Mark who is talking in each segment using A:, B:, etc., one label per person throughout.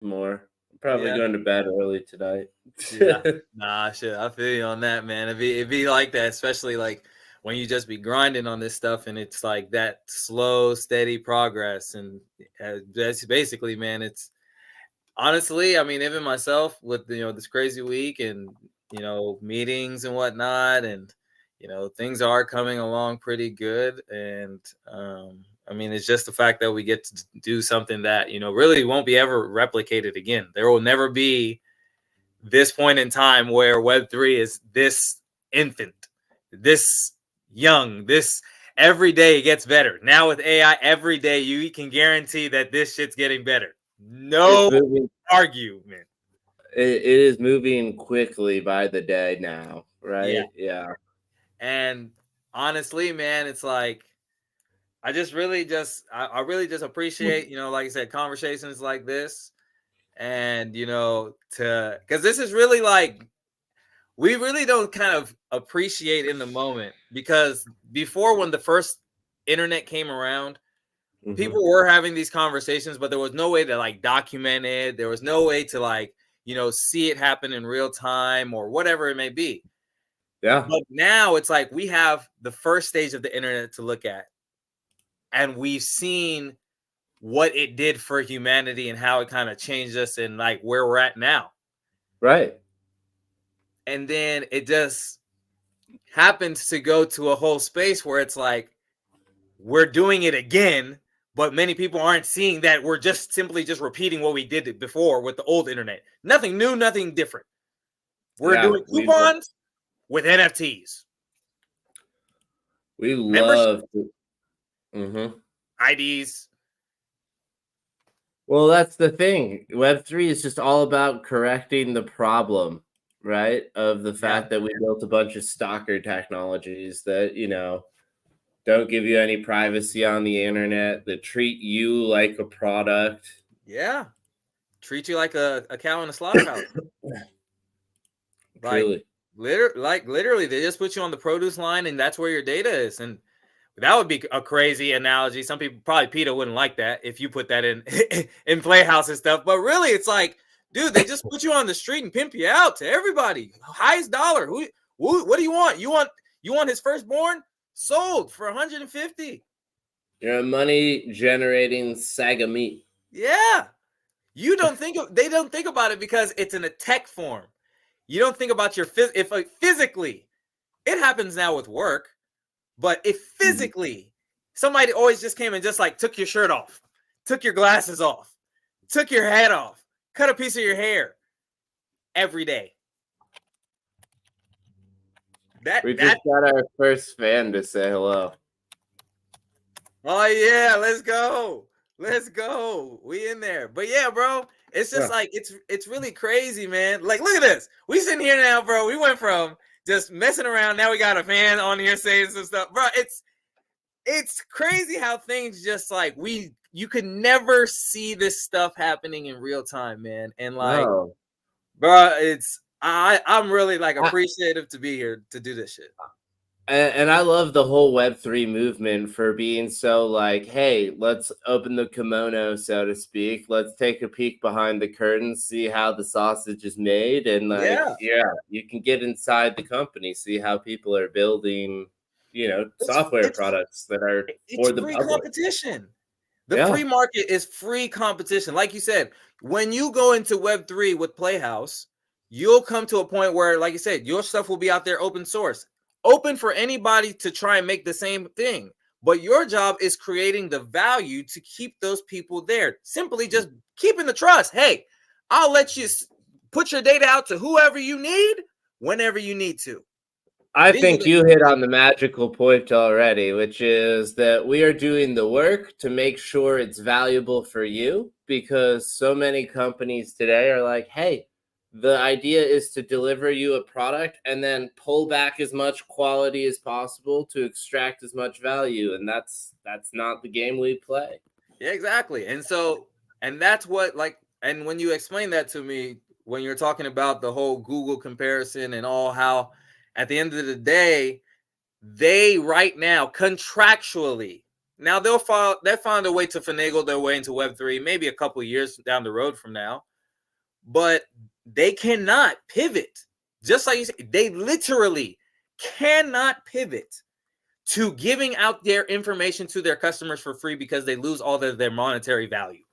A: more. I'm probably
B: Yeah.
A: going to bed early tonight.
B: Yeah. Nah, shit. I feel you on that, man. It'd be like that, especially like when you just be grinding on this stuff and it's like that slow, steady progress. And that's basically, man, it's honestly, I mean, even myself with this crazy week and meetings and whatnot, and things are coming along pretty good. And I mean, it's just the fact that we get to do something that really won't be ever replicated again. There will never be this point in time where Web3 is this infant, this young, this every day it gets better. Now with AI, every day you can guarantee that this shit's getting better.
A: It's
B: No
A: moving.
B: argument.
A: It is moving quickly by the day now,
B: Yeah.
A: right? Yeah.
B: And honestly, man, it's like I really just appreciate, like I said, conversations like this. And because this is really like we really don't kind of appreciate in the moment, because before, when the first internet came around,
A: Hmm.
B: people were having these conversations, but there was no way to like document it. There was no way to like see it happen in real time or whatever it may be.
A: Yeah.
B: But now it's like we have the first stage of the internet to look at, and we've seen what it did for humanity and how it kind of changed us and like where we're at now.
A: Right.
B: And then it just happens to go to a whole space where it's like we're doing it again, but many people aren't seeing that we're just simply just repeating what we did before with the old internet. Nothing new, nothing different. We're
A: Yeah.
B: doing coupons with NFTs,
A: We
B: membership
A: love. Hmm.
B: IDs.
A: Well, that's the thing. Web3 is just all about correcting the problem, right? Of the
B: Yeah,
A: fact that we built a bunch of stalker technologies that, don't give you any privacy on the internet, that treat you like a product.
B: yeah. Treat you like a cow in a slaughterhouse. Like
A: Truly.
B: literally, they just put you on the produce line, and that's where your data is. And that would be a crazy analogy. Some people, probably PETA, wouldn't like that if you put that in in Playhouse and stuff. But really, it's like, dude, they just put you on the street and pimp you out to everybody. Highest dollar. What do you want? You want his firstborn? Sold for 150.
A: You're a money generating saga meat.
B: Yeah. They don't think about it because it's in a tech form. You don't think about if like, physically, it happens now with work. But if physically somebody always just came and just like took your shirt off, took your glasses off, took your hat off, cut a piece of your hair every day,
A: We just
B: that
A: got our first fan to say hello.
B: oh yeah, let's go, we in there. But yeah, bro, it's just
A: Yeah.
B: like it's really crazy, man. Like, look at this, we sitting here now, bro. We went from just messing around, now we got a fan on here saying some stuff, bro. It's crazy how things just like you could never see this stuff happening in real time, man. And like,
A: No.
B: bro, I'm really like
A: I,
B: appreciative to be here to do this shit.
A: and I love the whole Web3 movement for being so like, hey, let's open the kimono, so to speak. Let's take a peek behind the curtain, see how the sausage is made. And like,
B: Yeah,
A: yeah, you can get inside the company, see how people are building,
B: it's
A: software
B: it's
A: products that are
B: it's
A: for the
B: free
A: public.
B: competition. The
A: Yeah.
B: free market is free competition. Like you said, when you go into Web3 with Playhouse, you'll come to a point where, like you said, your stuff will be out there open source, open for anybody to try and make the same thing. But your job is creating the value to keep those people there. Simply just keeping the trust. Hey, I'll let you put your data out to whoever you need whenever you need to.
A: I
B: These are
A: think
B: the
A: you hit on the magical point already, which is that we are doing the work to make sure it's valuable for you, because so many companies today are like, hey, the idea is to deliver you a product and then pull back as much quality as possible to extract as much value, and that's not the game we play.
B: Yeah, exactly. And that's what like, and when you explain that to me, when you're talking about the whole Google comparison and all, how at the end of the day, they right now contractually, now they'll find a way to finagle their way into Web3 maybe a couple years down the road from now. but they cannot pivot. Just like you said, they literally cannot pivot to giving out their information to their customers for free because they lose all their monetary value.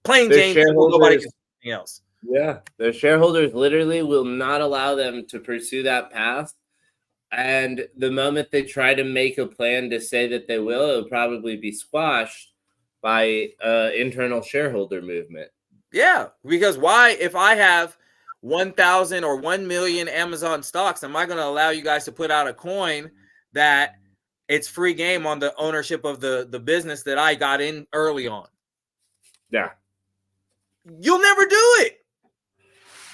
B: Plain
A: Their
B: Jane, nobody can
A: shareholders,
B: do anything else.
A: yeah, their shareholders literally will not allow them to pursue that path. And the moment they try to make a plan to say that they will, it'll probably be squashed by internal shareholder movement.
B: Yeah, because why, if I have 1,000 or 1 million Amazon stocks, am I going to allow you guys to put out a coin that it's free game on the ownership of the business that I got in early on?
A: Yeah.
B: You'll never do it.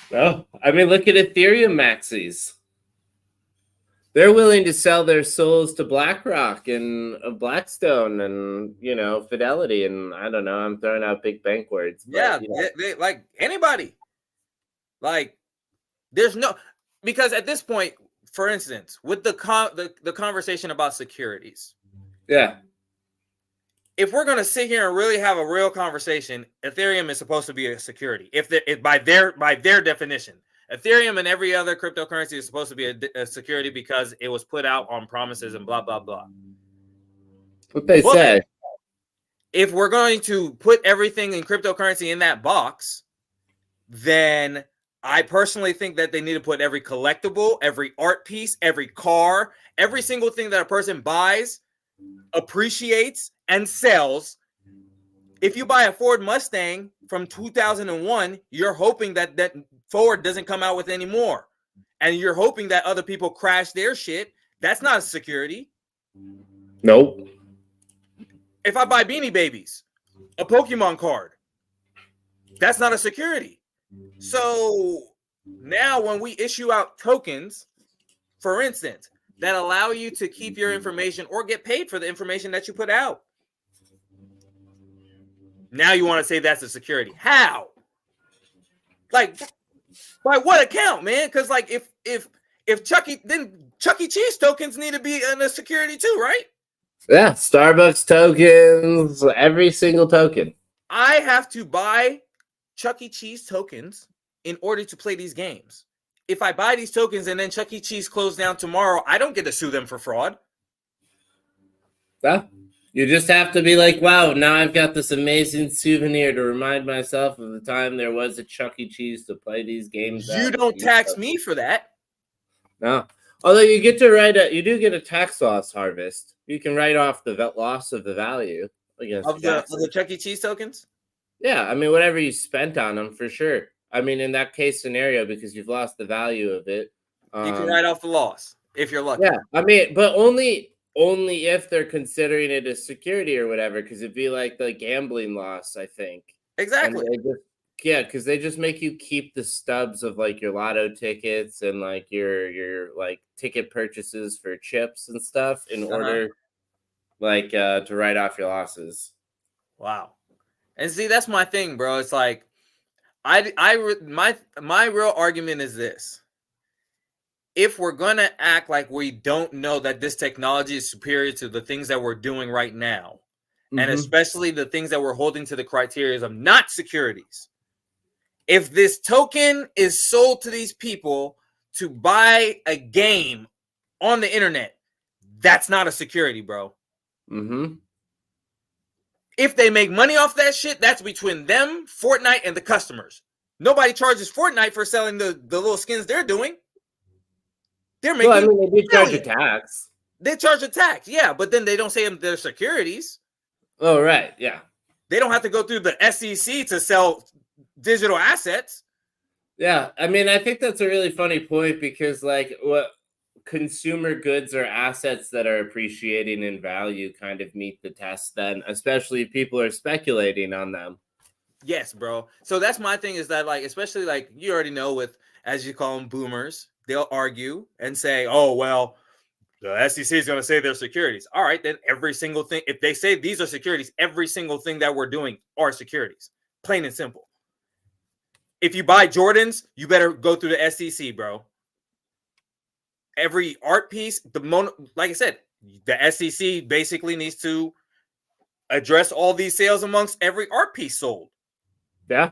A: Well, I mean, look at Ethereum maxis. They're willing to sell their souls to BlackRock and Blackstone and, Fidelity. And I don't know, I'm throwing out big bank words, but
B: Yeah, they like anybody. Like, there's no, because at this point, for instance, with the conversation about securities,
A: yeah.
B: if we're going to sit here and really have a real conversation, Ethereum is supposed to be a security. If by their definition, Ethereum and every other cryptocurrency is supposed to be a security because it was put out on promises and blah blah blah.
A: What they say.
B: If we're going to put everything in cryptocurrency in that box, then I personally think that they need to put every collectible, every art piece, every car, every single thing that a person buys, appreciates, and sells. If you buy a Ford Mustang from 2001, you're hoping that Ford doesn't come out with any more. And you're hoping that other people crash their shit. That's not a security.
A: Nope.
B: If I buy Beanie Babies, a Pokemon card, that's not a security. So now when we issue out tokens, for instance, that allow you to keep your information or get paid for the information that you put out, now you want to say that's a security. How? Like, by what account, man? Because like if Chuck E. Cheese tokens need to be in a security too, right?
A: Yeah, Starbucks tokens, every single token.
B: I have to buy Chuck E. Cheese tokens in order to play these games. If I buy these tokens and then Chuck E. Cheese closed down tomorrow, I don't get to sue them for fraud.
A: Yeah. You just have to be like, wow, now I've got this amazing souvenir to remind myself of the time there was a Chuck E. Cheese to play these games.
B: You don't tax me for that.
A: No. Although you get to you do get a tax loss harvest. You can write off the loss of the value against
B: of the Chuck E. Cheese tokens.
A: Yeah, I mean, whatever you spent on them, for sure. I mean, in that case scenario, because you've lost the value of it,
B: you can write off the loss if you're lucky.
A: Yeah, I mean, but only if they're considering it as security or whatever, because it'd be like the gambling loss, I think.
B: Exactly.
A: Because they just make you keep the stubs of like your lotto tickets and like your like ticket purchases for chips and stuff in order, like to write off your losses.
B: Wow. And see, that's my thing, bro. It's like my real argument is this. If we're going to act like we don't know that this technology is superior to the things that we're doing right now, and especially the things that we're holding to the criteria of not securities, if this token is sold to these people to buy a game on the internet, that's not a security, bro. If they make money off that shit, that's between them, Fortnite, and the customers. Nobody charges Fortnite for selling the little skins they're doing. They're making.
A: Well, I mean, they do charge a tax.
B: They charge a tax, yeah, but then they don't say they're securities.
A: Oh, right, yeah.
B: They don't have to go through the SEC to sell digital assets.
A: Yeah, I mean, I think that's a really funny point because, like, what consumer goods or assets that are appreciating in value kind of meet the test then, especially if people are speculating on them.
B: Yes, bro. So that's my thing is that, like, especially like you already know with, as you call them, boomers, they'll argue and say, oh, well, the SEC is going to say they're securities. All right, then every single thing, if they say these are securities, every single thing that we're doing are securities, plain and simple. If you buy Jordans, you better go through the SEC, bro. Every art piece, like I said, the SEC basically needs to address all these sales amongst every art piece sold.
A: Yeah.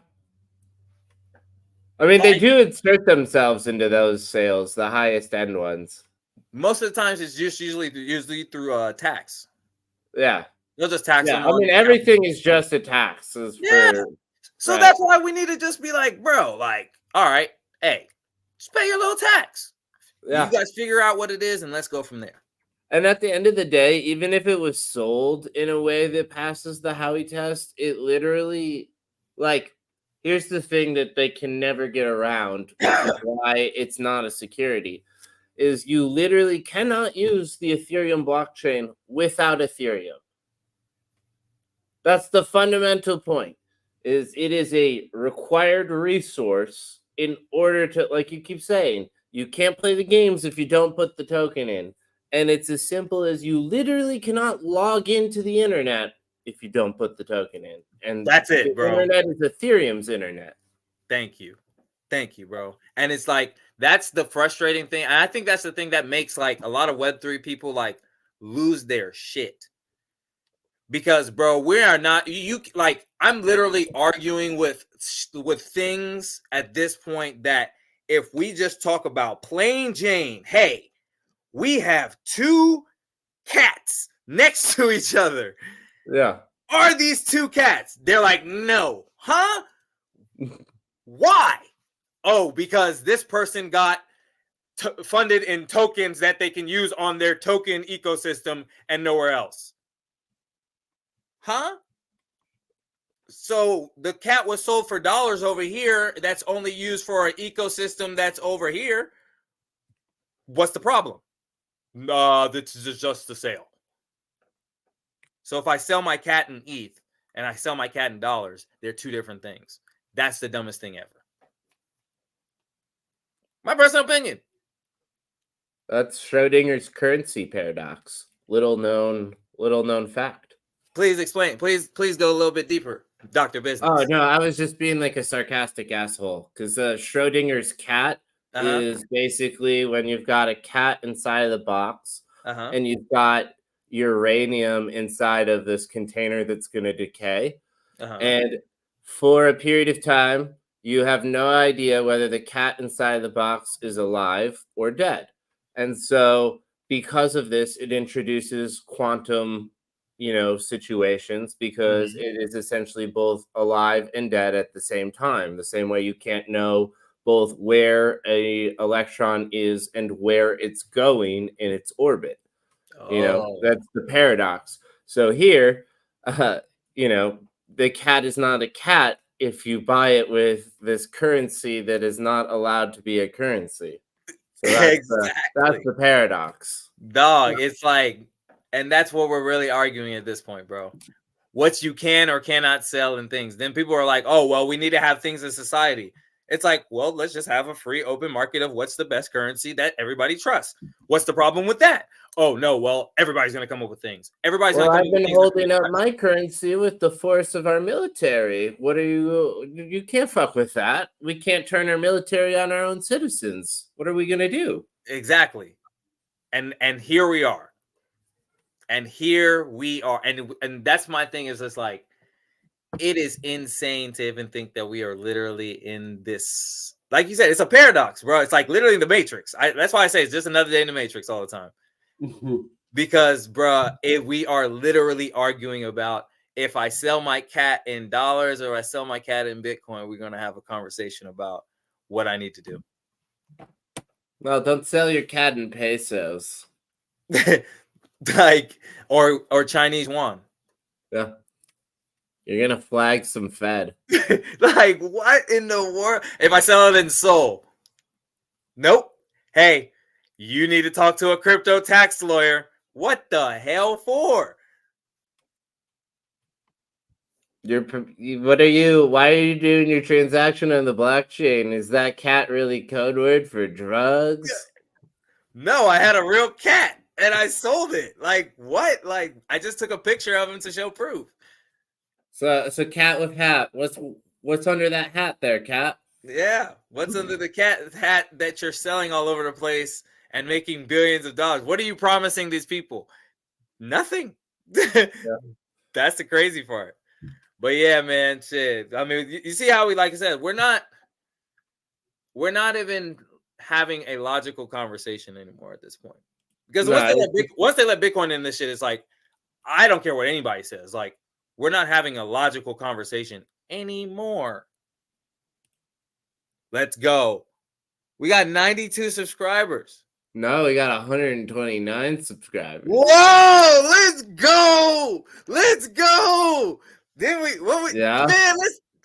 A: I mean, they
B: Like
A: do insert themselves into those sales, the highest end ones.
B: most of the times, it's just usually through tax.
A: Yeah.
B: They'll just tax
A: Yeah.
B: them
A: I
B: on
A: mean,
B: the account.
A: everything is just a tax is
B: Yeah.
A: for
B: So
A: right.
B: that's why we need to just be like, bro, like, all right, hey, just pay your little tax. You
A: Yeah.
B: guys figure out what it is and let's go from there.
A: And at the end of the day, even if it was sold in a way that passes the Howey test, it literally, like, here's the thing that they can never get around, which is why it's not a security, is you literally cannot use the Ethereum blockchain without Ethereum. That's the fundamental point. Is it is a required resource in order to, like you keep saying, you can't play the games if you don't put the token in. And it's as simple as you literally cannot log into the internet if you don't put the token in. And
B: That's
A: the
B: it, bro.
A: internet is Ethereum's internet.
B: Thank you. Thank you, bro. And it's like that's the frustrating thing. And I think that's the thing that makes like a lot of Web3 people like lose their shit. Because bro, we are not you like I'm literally arguing with things at this point that if we just talk about plain Jane, hey, we have two cats next to each other.
A: Yeah.
B: Are these two cats? They're like, no. Huh? Why? Oh, because this person got funded in tokens that they can use on their token ecosystem and nowhere else. Huh? So the cat was sold for dollars over here. That's only used for an ecosystem that's over here. What's the problem? This is just a sale. So if I sell my cat in ETH and I sell my cat in dollars, they're two different things. That's the dumbest thing ever. My personal opinion.
A: That's Schrodinger's currency paradox. Little known fact.
B: Please explain. Please go a little bit deeper, Dr. Business.
A: Oh no, I was just being like a sarcastic asshole because Schrodinger's cat is basically when you've got a cat inside of the box and you've got uranium inside of this container that's going to decay. And for a period of time, you have no idea whether the cat inside the box is alive or dead. And so, because of this, it introduces quantum, situations because it is essentially both alive and dead at the same time. The same way you can't know both where a electron is and where it's going in its orbit. That's the paradox. So here, uh, the cat is not a cat if you buy it with this currency that is not allowed to be a currency. So that's the paradox.
B: Dog, it's like, and that's what we're really arguing at this point, bro. What you can or cannot sell and things. Then people are like, oh, well, we need to have things in society. It's like, well, let's just have a free open market of what's the best currency that everybody trusts. What's the problem with that? Oh, no, well, everybody's going to come up with things. Everybody's going to come
A: I've
B: up with
A: been
B: things.
A: holding up my currency with the force of our military. What are you can't fuck with that. We can't turn our military on our own citizens. What are we going to do?
B: Exactly. And here we are. And here we are. And that's my thing is just like, it is insane to even think that we are literally in this, like you said, it's a paradox, bro. It's like literally in the Matrix. That's why I say it's just another day in the Matrix all the time. Because, bro, if we are literally arguing about if I sell my cat in dollars or I sell my cat in Bitcoin, we're going to have a conversation about what I need to do.
A: Well, don't sell your cat in pesos.
B: Like, or Chinese yuan.
A: Yeah. You're gonna flag some Fed.
B: Like, what in the world? If I sell it in Sol, nope. Hey, you need to talk to a crypto tax lawyer. What the hell for?
A: What are you? Why are you doing your transaction on the blockchain? Is that cat really code word for drugs?
B: No, I had a real cat and I sold it. Like, what? Like, I just took a picture of him to show proof.
A: So cat with hat. What's under that hat there, cat?
B: Yeah, what's under the cat hat that you're selling all over the place and making billions of dollars? What are you promising these people? Nothing. Yeah. That's the crazy part. But yeah, man, shit. I mean, you see how we, like I said, we're not we're not even having a logical conversation anymore at this point. Because
A: No,
B: once they let Bitcoin in this shit, it's like, I don't care what anybody says. Like, we're not having a logical conversation anymore. Let's go. We got 92 subscribers.
A: no, we got 129 subscribers.
B: Whoa, let's go. Let's go.
A: Yeah.
B: Man,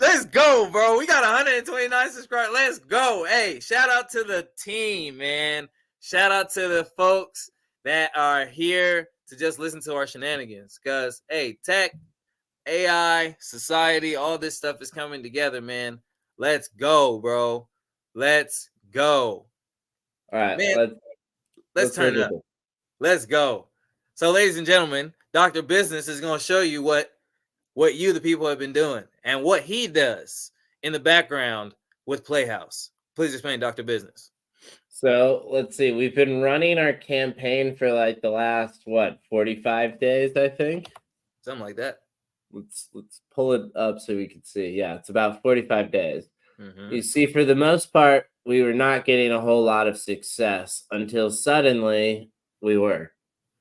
B: let's go, bro. We got 129 subscribers. Let's go. Hey, shout out to the team, man. Shout out to the folks that are here to just listen to our shenanigans. Because, hey, tech, AI, society, all this stuff is coming together, man. Let's go, bro. Let's go.
A: All right,
B: Man, let's turn it up. Let's go. So, ladies and gentlemen, Dr. Business is going to show you what you, the people, have been doing and what he does in the background with Playhouse. Please explain, Dr. Business.
A: So let's see. We've been running our campaign for like the last 45 days, I think.
B: Something like that.
A: Let's pull it up so we can see. Yeah, it's about 45 days.
B: Mm-hmm.
A: You see, for the most part, we were not getting a whole lot of success until suddenly we were.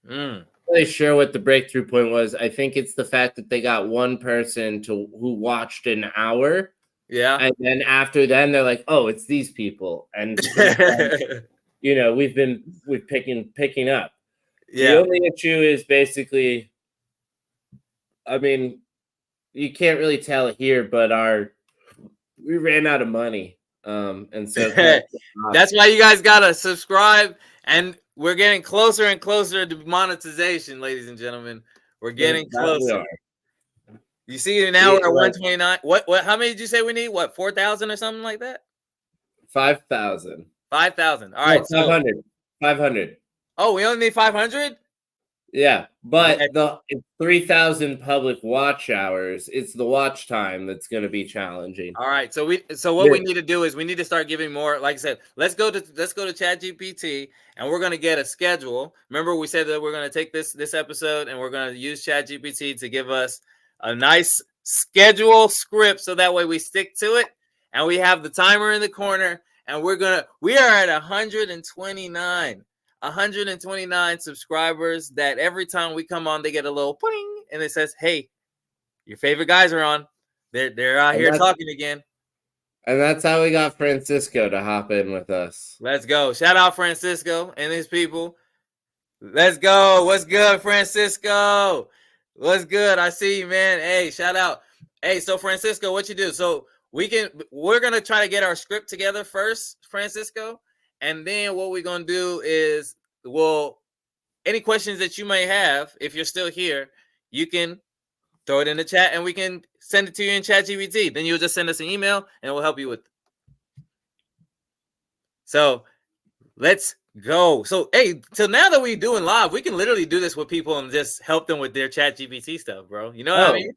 B: Mm.
A: Really sure what the breakthrough point was. I think it's the fact that they got one person who watched an hour.
B: Yeah.
A: And then after then they're like, oh, it's these people. And then, you know, we've picking up.
B: Yeah.
A: The only issue is basically, I mean, you can't really tell here, but we ran out of money. And so
B: that's why you guys gotta subscribe, and we're getting closer and closer to monetization, ladies and gentlemen. We're getting closer. You see, now we're at 129. What? How many did you say we need? What, 4,000 or something like that?
A: 5,000.
B: 5,000. All right,
A: 500. 500.
B: Oh, we only need 500.
A: Yeah, but it's 3,000 public watch hours. It's the watch time that's going to be challenging.
B: All right, so what we need to do is we need to start giving more. Like I said, let's go to ChatGPT, and we're going to get a schedule. Remember, we said that we're going to take this episode and we're going to use ChatGPT to give us a nice schedule script, so that way we stick to it, and we have the timer in the corner, and we are at 129 subscribers. That every time we come on, they get a little ping, and it says, "Hey, your favorite guys are on. They're out here talking again."
A: And that's how we got Francisco to hop in with us.
B: Let's go! Shout out Francisco and his people. Let's go! What's good, Francisco? What's good? I see you, man. Hey, shout out. Hey, so Francisco, what you do? So we're gonna try to get our script together first, Francisco. And then what we're going to do is, any questions that you may have, if you're still here, you can throw it in the chat and we can send it to you in ChatGPT. Then you'll just send us an email and we'll help you with it. So let's go. So, hey, till now that we're doing live, we can literally do this with people and just help them with their ChatGPT stuff, bro. You know what I mean?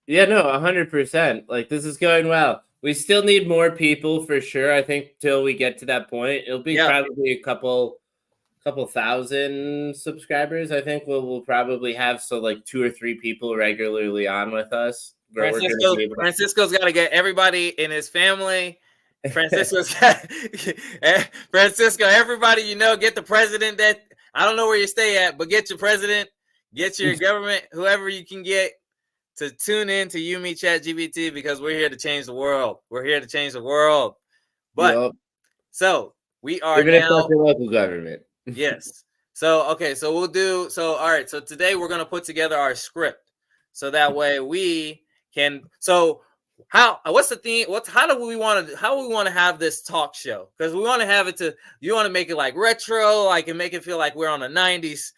A: Yeah, no, 100%. Like, this is going well. We still need more people for sure. I think till we get to that point, it'll be probably a couple thousand subscribers. I think we'll probably have like 2 or 3 people regularly on with us.
B: Francisco's got to get everybody in his family. Francisco, everybody get the president. That I don't know where you stay at, but get your president, get your government, whoever you can get, to tune in to You Me ChatGPT, because we're here to change the world. We're here to change the world. But so we are now
A: local government.
B: Yes. So okay, so we'll do all right. So today we're gonna put together our script, so that way we can. So what's the theme? How do we want to have this talk show? Because we want to have it you want to make it like retro, like, and make it feel like we're on a 90s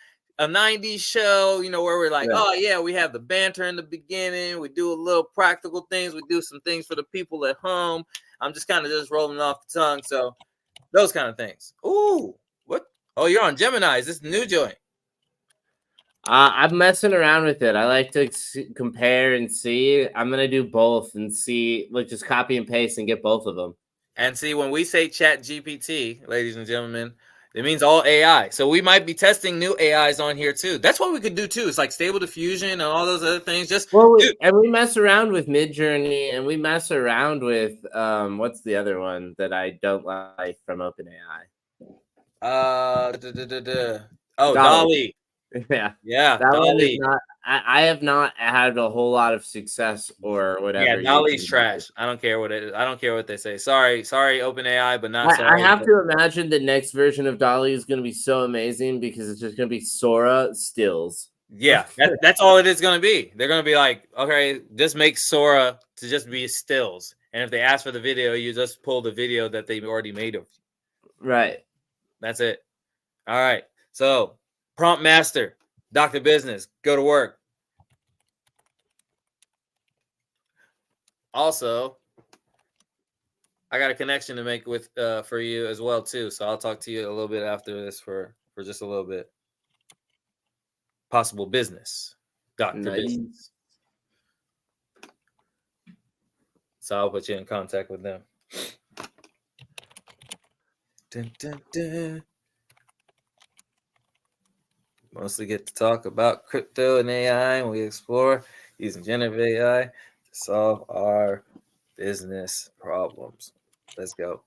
B: show, where we're like, oh yeah, we have the banter in the beginning, we do a little practical things, we do some things for the people at home. I'm just kind of rolling off the tongue, so those kind of things. Ooh, what? Oh, you're on Gemini. Is this the new joint?
A: I'm messing around with it. I like to compare and see. I'm gonna do both and see, like, just copy and paste and get both of them.
B: And see, when we say ChatGPT, ladies and gentlemen, It means all AI. So we might be testing new AIs on here too. That's what we could do too. It's like Stable Diffusion and all those other things. Just dude,
A: we mess around with Midjourney, and we mess around with what's the other one that I don't like from OpenAI?
B: Oh,
A: Dolly.
B: Dolly.
A: Yeah,
B: Yeah,
A: that one is
B: Dolly.
A: not. I have not had a whole lot of success or
B: Yeah,
A: whatever
B: Dolly's
A: using Dolly.
B: trash. I don't care what it is. I don't care what they say. Sorry, OpenAI, but not
A: I
B: sorry.
A: have to imagine the next version of Dolly is going to be so amazing because it's just going to be Sora stills.
B: Yeah, that's all it is going to be. They're going to be like, okay, just make Sora to just be stills. And if they ask for the video, you just pull the video that they've already made of.
A: Right.
B: That's it. All right. So, prompt master, Dr. Business, go to work. Also, I got a connection to make with for you as well too. So I'll talk to you a little bit after this for just a little bit. Possible business, Dr.
A: Nice.
B: Business. So I'll put you in contact with them. Dun, dun, dun. Mostly get to talk about crypto and AI, and we explore using generative AI to solve our business problems. Let's go.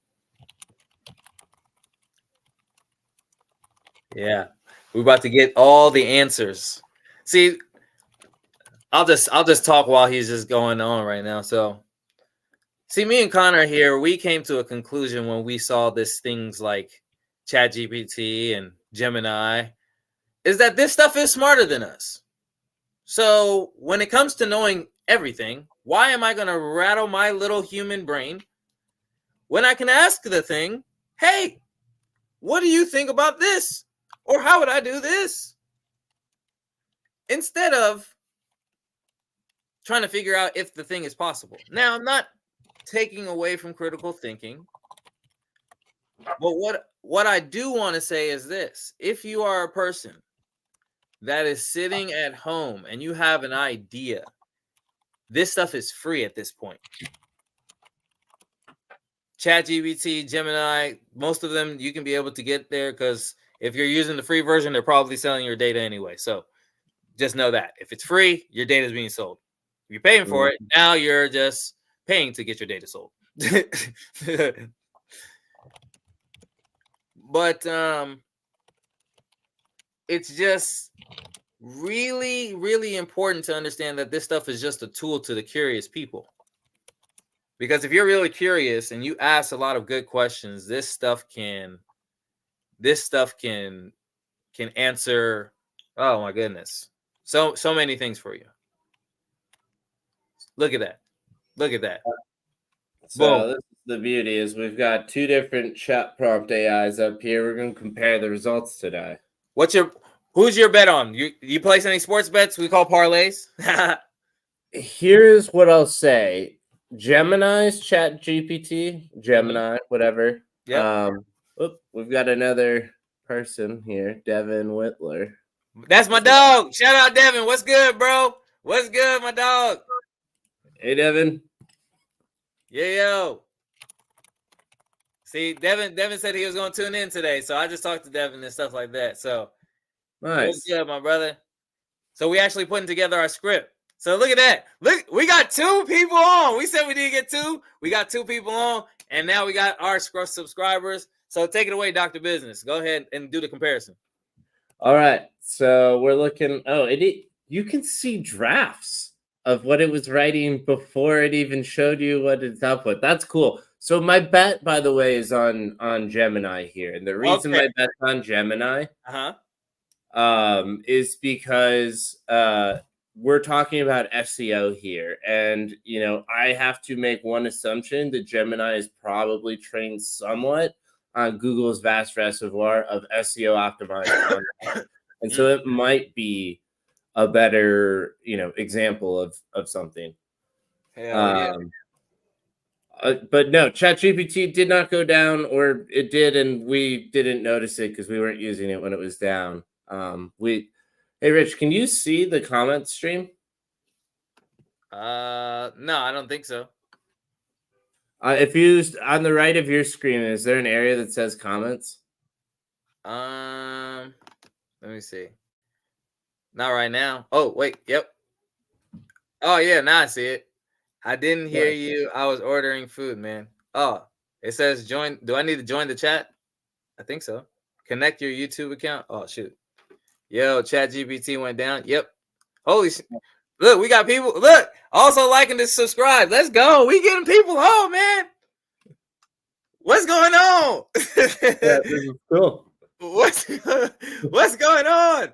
B: Yeah, we're about to get all the answers. See, I'll just talk while he's just going on right now. So, see, me and Connor here, we came to a conclusion when we saw this things like ChatGPT and Gemini, is that this stuff is smarter than us. So when it comes to knowing everything, why am I going to rattle my little human brain when I can ask the thing, hey, what do you think about this? Or how would I do this? Instead of trying to figure out if the thing is possible. Now, I'm not taking away from critical thinking, but what I do want to say is this. If you are a person that is sitting at home and you have an idea, this stuff is free at this point. ChatGPT, Gemini, most of them you can be able to get there because if you're using the free version, they're probably selling your data anyway. So just know that if it's free, your data is being sold. If you're paying for it, now you're just paying to get your data sold. But it's just really, really important to understand that this stuff is just a tool to the curious people. Because if you're really curious and you ask a lot of good questions, this stuff can answer, oh my goodness, so many things for you. Look at that. Look at that.
A: So this is the beauty is we've got two different chat prompt AIs up here. We're going to compare the results today.
B: Who's your bet on? You place any sports bets we call parlays?
A: Here's what I'll say. Gemini's ChatGPT, Gemini, whatever.
B: Yep.
A: We've got another person here, Devin Whitler.
B: That's my dog. Shout out Devin. What's good, bro? What's good, my dog?
A: Hey, Devin.
B: Yeah, yo. See, Devin said he was going to tune in today, so I just talked to Devin and stuff like that. So,
A: nice.
B: What's good, my brother? So we actually putting together our script. So look at that. Look, we got 2 people on. We said we didn't get 2. We got 2 people on, and now we got our subscribers. So take it away, Dr. Business. Go ahead and do the comparison.
A: All right. So we're looking. Oh, you can see drafts of what it was writing before it even showed you what its output. That's cool. So my bet, by the way, is on Gemini here, and the reason my bet's on Gemini, is because we're talking about SEO here, and I have to make one assumption that Gemini is probably trained somewhat on Google's vast reservoir of SEO optimized content, and so it might be a better example of something.
B: Hell yeah.
A: But no, ChatGPT did not go down, or it did, and we didn't notice it because we weren't using it when it was down. Hey, Rich, can you see the comment stream?
B: No, I don't think so.
A: If you on the right of your screen, is there an area that says comments?
B: Let me see. Not right now. Oh, wait. Yep. Oh, yeah. Now I see it. I didn't hear
A: What?
B: you. I was ordering food, man. Oh, it says join. Do I need to join the chat? I think so. Connect your YouTube account. Oh, shoot. Yo, ChatGPT went down. Yep. Holy shit. Look, we got people. Look, also liking to subscribe. Let's go. We getting people home, man. What's going on?
A: Yeah, this is cool.
B: What's going on?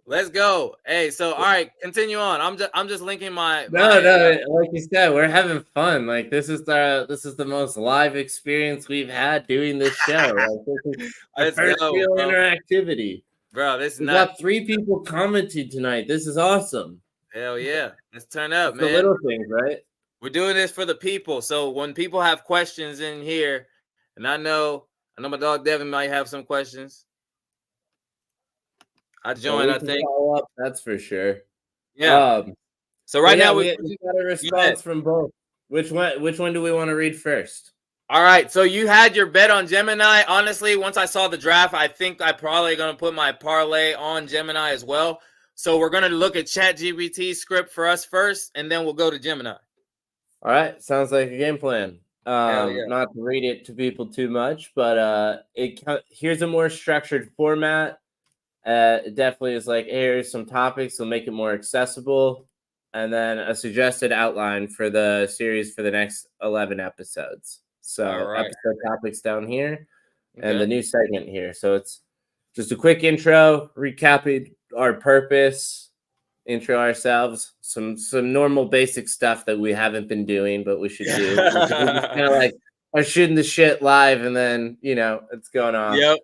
B: Let's go. Hey, so all right, continue on. I'm just linking my
A: No, like you said, we're having fun. Like this is the most live experience we've had doing this show. Like this is our
B: let's
A: first
B: go,
A: real
B: bro.
A: interactivity.
B: Bro, this is
A: We've
B: nuts.
A: got 3 people commenting tonight. This is awesome.
B: Hell yeah. Let's turn up,
A: It's the
B: man.
A: little things, right?
B: We're doing this for the people. So when people have questions in here, and I know my dog Devin might have some questions. I
A: Well,
B: joined,
A: we
B: I
A: can
B: think.
A: follow up. That's for sure.
B: Yeah. So right
A: Yeah,
B: now
A: we got a response from both. Which one do we want to read first?
B: All right, so you had your bet on Gemini. Honestly, once I saw the draft, I think I probably going to put my parlay on Gemini as well. So we're going to look at ChatGPT script for us first, and then we'll go to Gemini.
A: All right, sounds like a game plan.
B: Hell yeah.
A: Not to read it to people too much, but here's a more structured format. It definitely is like, hey, here's some topics, will make it more accessible, and then a suggested outline for the series for the next 11 episodes. So
B: All right.
A: episode topics down here, and the
B: Okay.
A: new segment here. So it's just a quick intro, recapping our purpose, intro ourselves, some normal basic stuff that we haven't been doing, but we should do. We just kind of like are shooting the shit live, and then it's going on.
B: Yep.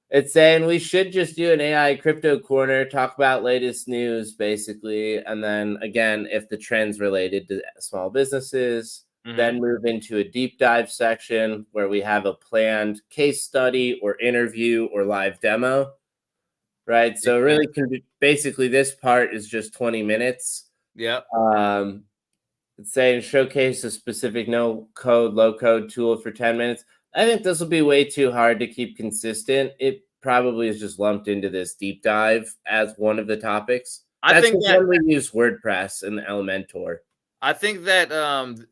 A: It's saying we should just do an AI crypto corner, talk about latest news, basically, and then again, if the trends related to small businesses, then move into a deep dive section where we have a planned case study or interview or live demo. Right. So really basically this part is just 20 minutes.
B: Yep.
A: It's saying showcase a specific no code, low code tool for 10 minutes. I think this will be way too hard to keep consistent. It probably is just lumped into this deep dive as one of the topics.
B: I think that
A: when we use WordPress and Elementor.
B: I think that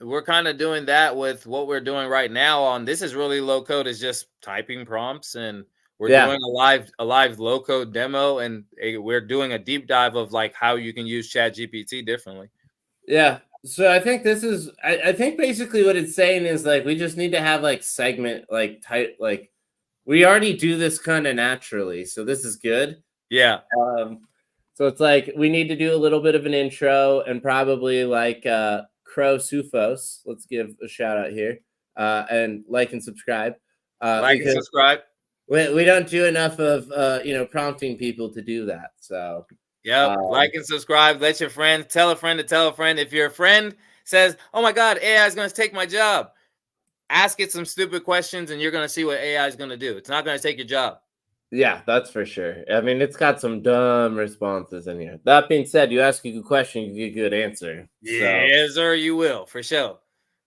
B: we're kind of doing that with what we're doing right now on this is really low code, is just typing prompts, and we're doing a live low code demo, and we're doing a deep dive of like how you can use ChatGPT differently.
A: Yeah. So I think this is I think basically what it's saying is like we just need to have like segment like type like we already do this kind of naturally. So this is good.
B: Yeah.
A: So it's like we need to do a little bit of an intro and probably like Crow Sufos. Let's give a shout out here. And like and subscribe.
B: Like and subscribe.
A: We don't do enough of prompting people to do that. So
B: yep, like and subscribe. Let your friends tell a friend to tell a friend. If your friend says, "Oh my God, AI is going to take my job," ask it some stupid questions, and you're going to see what AI is going to do. It's not going to take your job.
A: Yeah, that's for sure. I mean, it's got some dumb responses in here. That being said, you ask a good question, you get a good answer.
B: Yes, sir, you will for sure.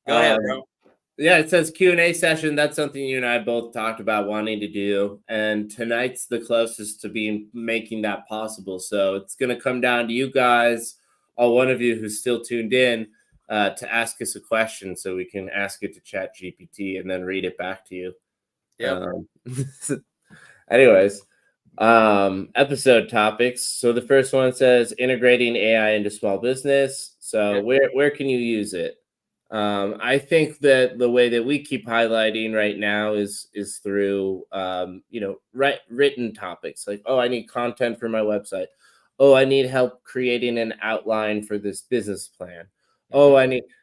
B: Go ahead, bro.
A: Yeah, it says Q&A session. That's something you and I both talked about wanting to do. And tonight's the closest to making that possible. So it's going to come down to you guys, all one of you who's still tuned in, to ask us a question so we can ask it to ChatGPT and then read it back to you.
B: Yep.
A: Anyways, episode topics. So the first one says integrating AI into small business. So where can you use it? I think that the way that we keep highlighting right now is through written topics like, oh, I need content for my website. Oh, I need help creating an outline for this business plan. Oh,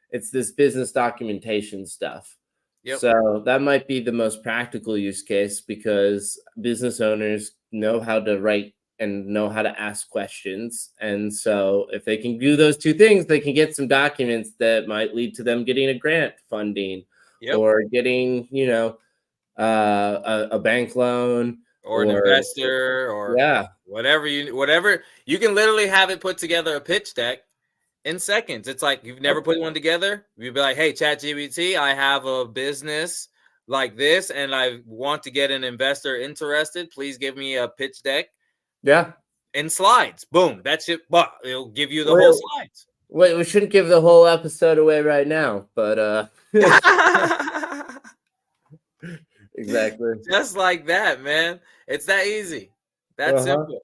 A: it's this business documentation stuff. Yep. So that might be the most practical use case because business owners know how to write and know how to ask questions. And so if they can do those two things, they can get some documents that might lead to them getting a grant funding or getting, a bank loan
B: or an investor or whatever you can literally have it put together a pitch deck in seconds. It's like you've never put one together. You'd be like, hey, ChatGPT, I have a business. like this and I want to get an investor interested, please give me a pitch deck
A: Yeah.
B: and slides. Boom, that's it. But it'll give you the
A: Wait,
B: whole slides.
A: wait, we shouldn't give the whole episode away right now, but exactly.
B: Just like that, man. It's that easy. That
A: Uh-huh.
B: simple.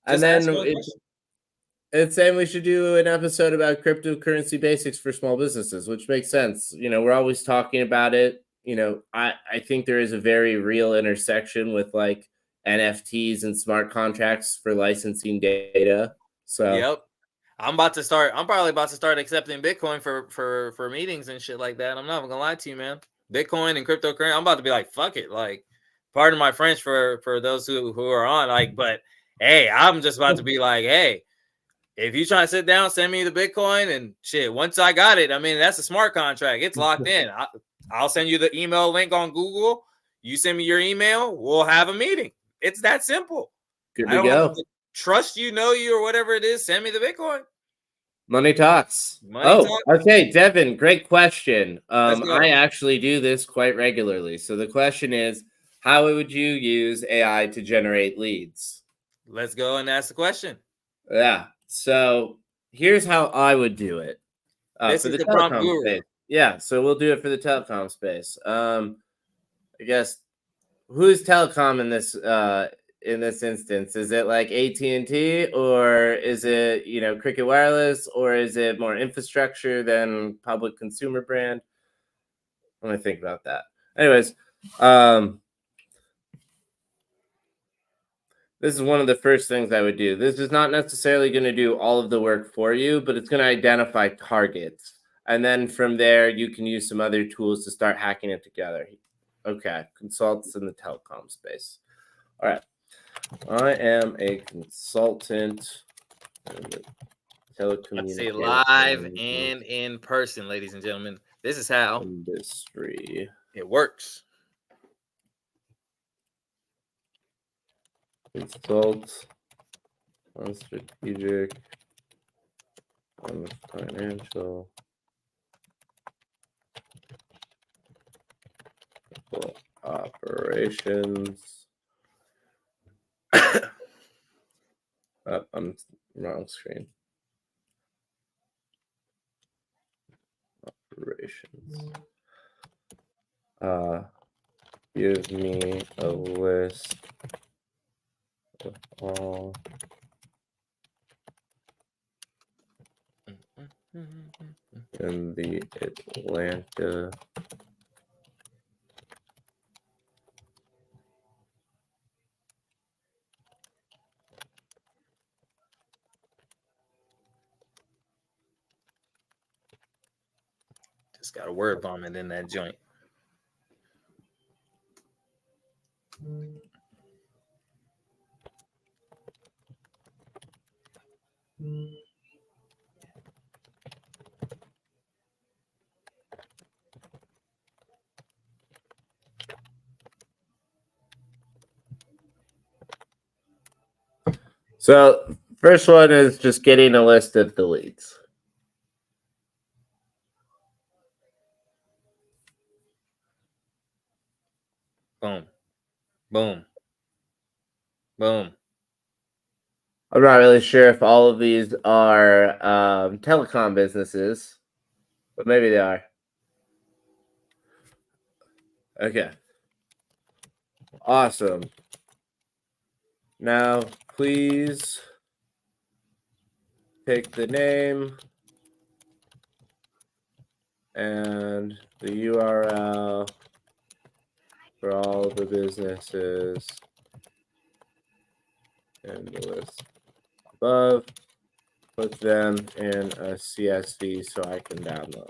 A: And
B: Just
A: then
B: ask one question.
A: it's saying we should do an episode about cryptocurrency basics for small businesses, which makes sense. We're always talking about it. I think there is a very real intersection with like NFTs and smart contracts for licensing data. So
B: Yep. I'm probably about to start accepting Bitcoin for meetings and shit like that. I'm not even gonna lie to you, man. Bitcoin and cryptocurrency. I'm about to be like, fuck it. Like, pardon my French for those who are on. Like, but hey, I'm just about to be like, hey, if you try to sit down, send me the Bitcoin and shit. Once I got it, I mean, that's a smart contract. It's locked in. I'll send you the email link on Google. You send me your email. We'll have a meeting. It's that simple.
A: good
B: I
A: to
B: don't have
A: go.
B: to trust you, know you, or whatever it is. Send me the Bitcoin.
A: Money talks.
B: Money
A: Oh,
B: talk.
A: okay, Devin, great question.
B: Let's go.
A: I actually do this quite regularly. So the question is, how would you use AI to generate leads?
B: Let's go and ask the question.
A: Yeah. So here's how I would do it
B: This
A: for
B: is
A: the
B: the prompt
A: telecom
B: guru.
A: space. Yeah. So we'll do it for the telecom space. I guess who's telecom in this instance? Is it like AT&T, or is it Cricket Wireless, or is it more infrastructure than public consumer brand? Let me think about that. Anyways, this is one of the first things I would do. This is not necessarily going to do all of the work for you, but it's going to identify targets. And then from there, you can use some other tools to start hacking it together. Okay, consultants in the telecom space. All right. I am a consultant in the
B: Let's see, live
A: telecommunications
B: and in person, ladies and gentlemen. This is how
A: industry.
B: it works.
A: Consult on strategic and financial operations. I'm wrong screen. Operations. Give me a list of all in the Atlanta
B: Just got a word vomit in that joint.
A: So first one is just getting a list of the leads.
B: Boom. Boom. Boom.
A: I'm not really sure if all of these are telecom businesses, but maybe they are. Okay. Awesome. Now, please pick the name and the URL for all the businesses in the list above. Put them in a CSV so I can download.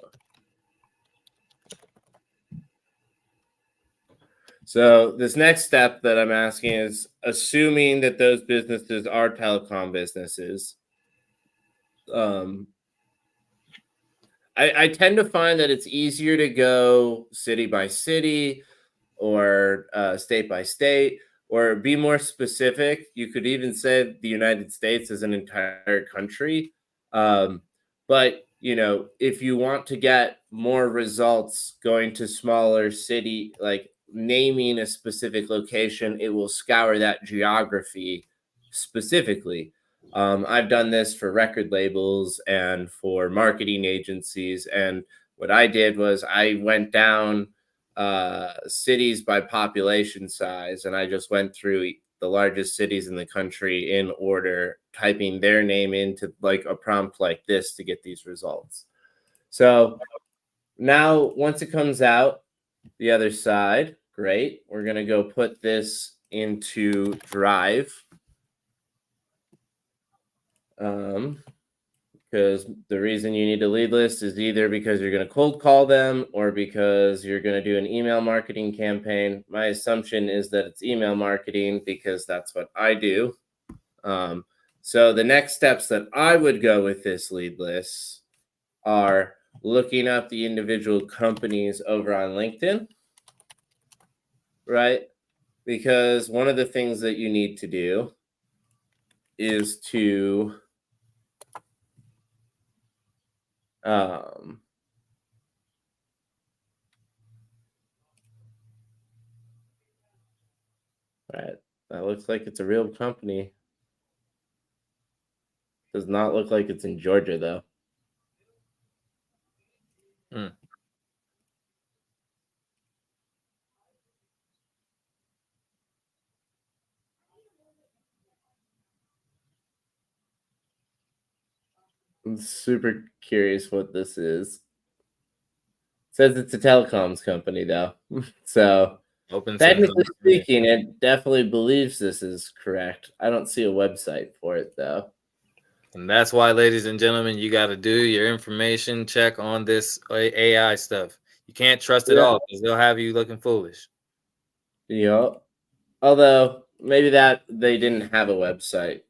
A: So this next step that I'm asking is, assuming that those businesses are telecom businesses, I tend to find that it's easier to go city by city or state by state, or be more specific. You could even say the United States is an entire country. But if you want to get more results going to smaller city, like naming a specific location, it will scour that geography specifically. I've done this for record labels and for marketing agencies. And what I did was I went down cities by population size, and I just went through the largest cities in the country in order, typing their name into like a prompt like this to get these results. So now, once it comes out the other side, great. We're going to go put this into Drive. Because the reason you need a lead list is either because you're going to cold call them or because you're going to do an email marketing campaign. My assumption is that it's email marketing because that's what I do. So the next steps that I would go with this lead list are looking up the individual companies over on LinkedIn, right? Because one of the things that you need to do is to right, that looks like it's a real company. Does not look like it's in Georgia though. I'm super curious what this is. It says it's a telecoms company though. So
B: Open
A: technically
B: systems.
A: speaking, it definitely believes this is correct. I don't see a website for it though.
B: And that's why, ladies and gentlemen, you got to do your information check on this AI stuff. You can't trust it
A: Yeah.
B: all because they'll have you looking foolish.
A: Although maybe that they didn't have a website.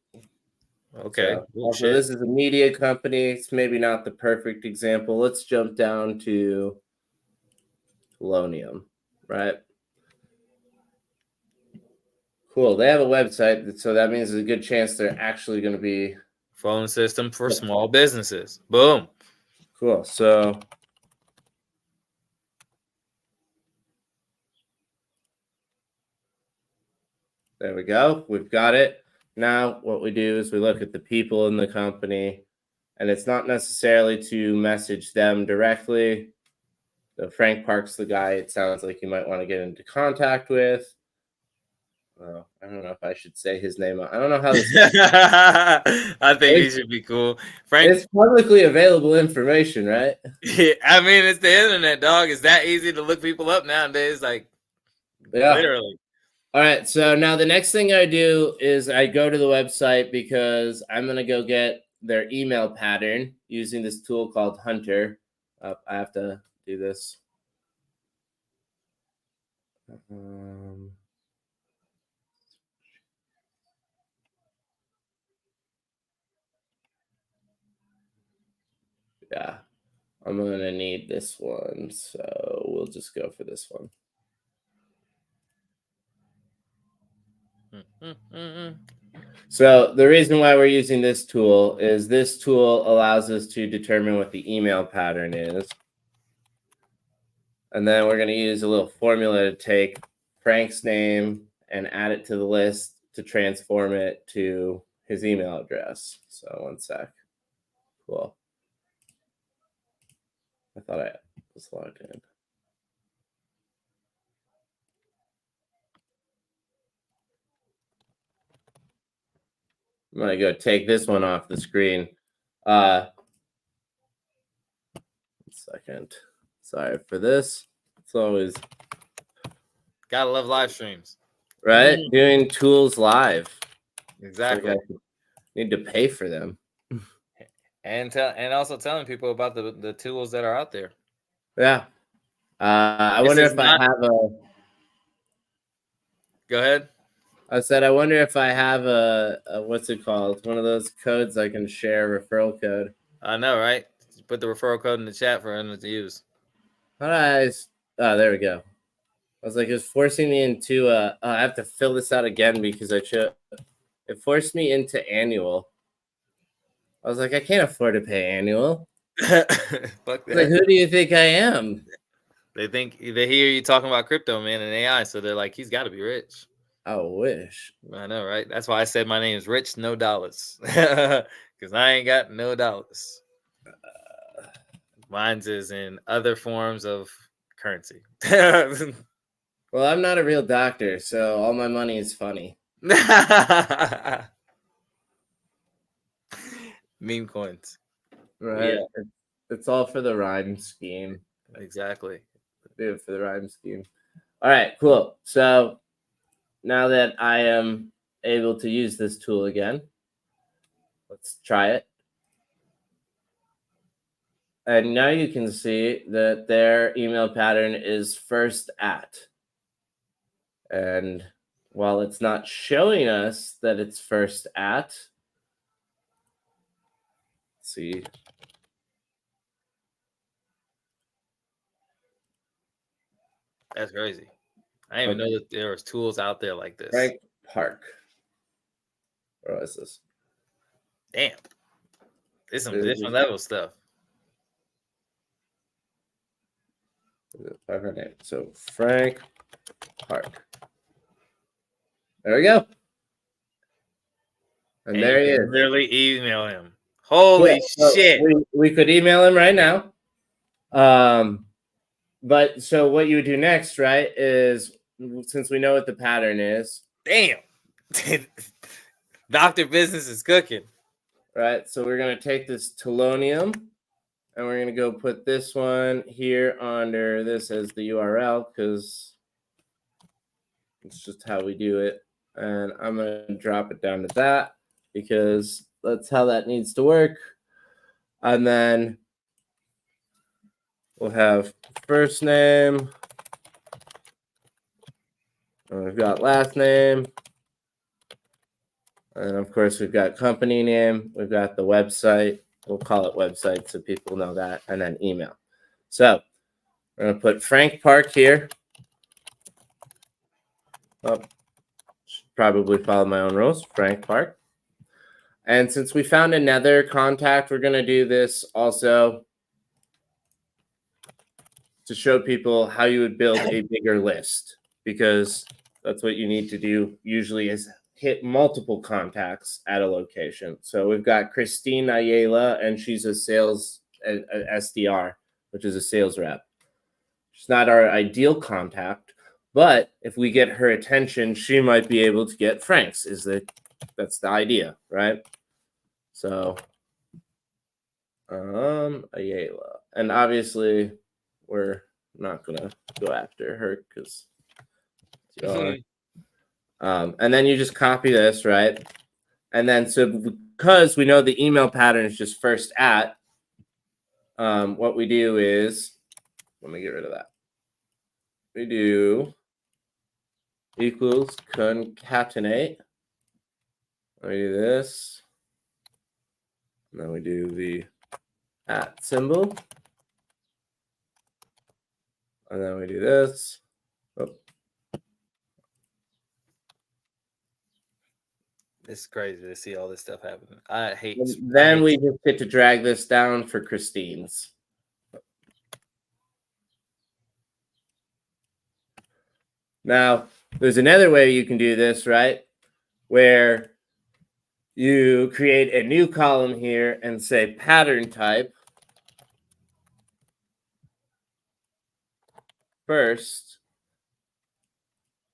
B: Okay.
A: So
B: Oh,
A: also,
B: shit.
A: this is a media company. It's maybe not the perfect example. Let's jump down to Polonium, right? Cool. They have a website, so that means there's a good chance they're actually going to be
B: Phone system for small businesses. Boom.
A: cool. So there we go. We've got it. Now, what we do is we look at the people in the company, and it's not necessarily to message them directly. So Frank Park's the guy it sounds like you might want to get into contact with. I don't know if I should say his name. I don't know how this.
B: I think he should be cool. Frank,
A: It's publicly available information, right?
B: I mean, it's the internet, dog. It's that easy to look people up nowadays. Like,
A: Yeah.
B: literally.
A: All right. So now the next thing I do is I go to the website because I'm going to go get their email pattern using this tool called Hunter. I have to do this. Yeah, I'm going to need this one. So we'll just go for this one. So the reason why we're using this tool is this tool allows us to determine what the email pattern is. And then we're going to use a little formula to take Frank's name and add it to the list to transform it to his email address. So one sec. Cool. I thought I was logged in. I'm going to go take this one off the screen. 1 second. Sorry for this. It's always
B: Gotta love live streams.
A: right. Doing tools live.
B: Exactly.
A: Like I need to pay for them.
B: And also telling people about the tools that are out there.
A: Yeah. I wonder if I have a.
B: Go ahead.
A: I said, I wonder if I have a what's it called? One of those codes I can share, referral code.
B: I know, right? Put the referral code in the chat for anyone to use.
A: How do I? Oh, there we go. I was like, it's forcing me into. I have to fill this out again because it forced me into annual. I was like, I can't afford to pay annual.
B: Fuck
A: Like,
B: that.
A: who do you think I am?
B: They hear you talking about crypto, man, and AI, so they're like, he's got to be rich.
A: I wish.
B: I know, right? That's why I said my name is Rich No Dollars, because I ain't got no dollars. Mine's is in other forms of currency.
A: Well, I'm not a real doctor, so all my money is funny.
B: Meme coins.
A: Right?
B: Yeah,
A: It's all for the rhyme scheme.
B: exactly.
A: Do it for the rhyme scheme. All right, cool. So now that I am able to use this tool again, let's try it. And now you can see that their email pattern is first at. And while it's not showing us that it's first at, let's see.
B: That's crazy. I didn't even know that there was tools out there like this.
A: Frank Park. Where was this?
B: Damn. There's some different level stuff.
A: So Frank Park. There we go. And there he is.
B: Literally email him. Holy shit.
A: We could email him right now. But so what you would do next, right, is since we know what the pattern is.
B: Damn. Doctor business is cooking.
A: Right. So we're going to take this telonium and we're going to go put this one here under this as the URL because it's just how we do it. And I'm going to drop it down to that because that's how that needs to work. And then we'll have first name. And we've got last name. And of course, we've got company name. We've got the website. We'll call it website so people know that. And then email. So we're going to put Frank Park here. Oh, should probably follow my own rules. Frank Park. And since we found another contact, we're going to do this also to show people how you would build a bigger list, because that's what you need to do usually is hit multiple contacts at a location. So we've got Christine Ayala, and she's a SDR, which is a sales rep. She's not our ideal contact, but if we get her attention, she might be able to get Frank's. That's the idea, right? So Ayala. And obviously we're not gonna go after her because and then you just copy this, right? And then so because we know the email pattern is just first at, what we do is, let me get rid of that. We do equals concatenate. We do this. And then we do the at symbol. And then we do this. Oh.
B: It's crazy to see all this stuff happening. I hate.
A: Then we just get to drag this down for Christine's. Now, there's another way you can do this, right? Where you create a new column here and say pattern type first.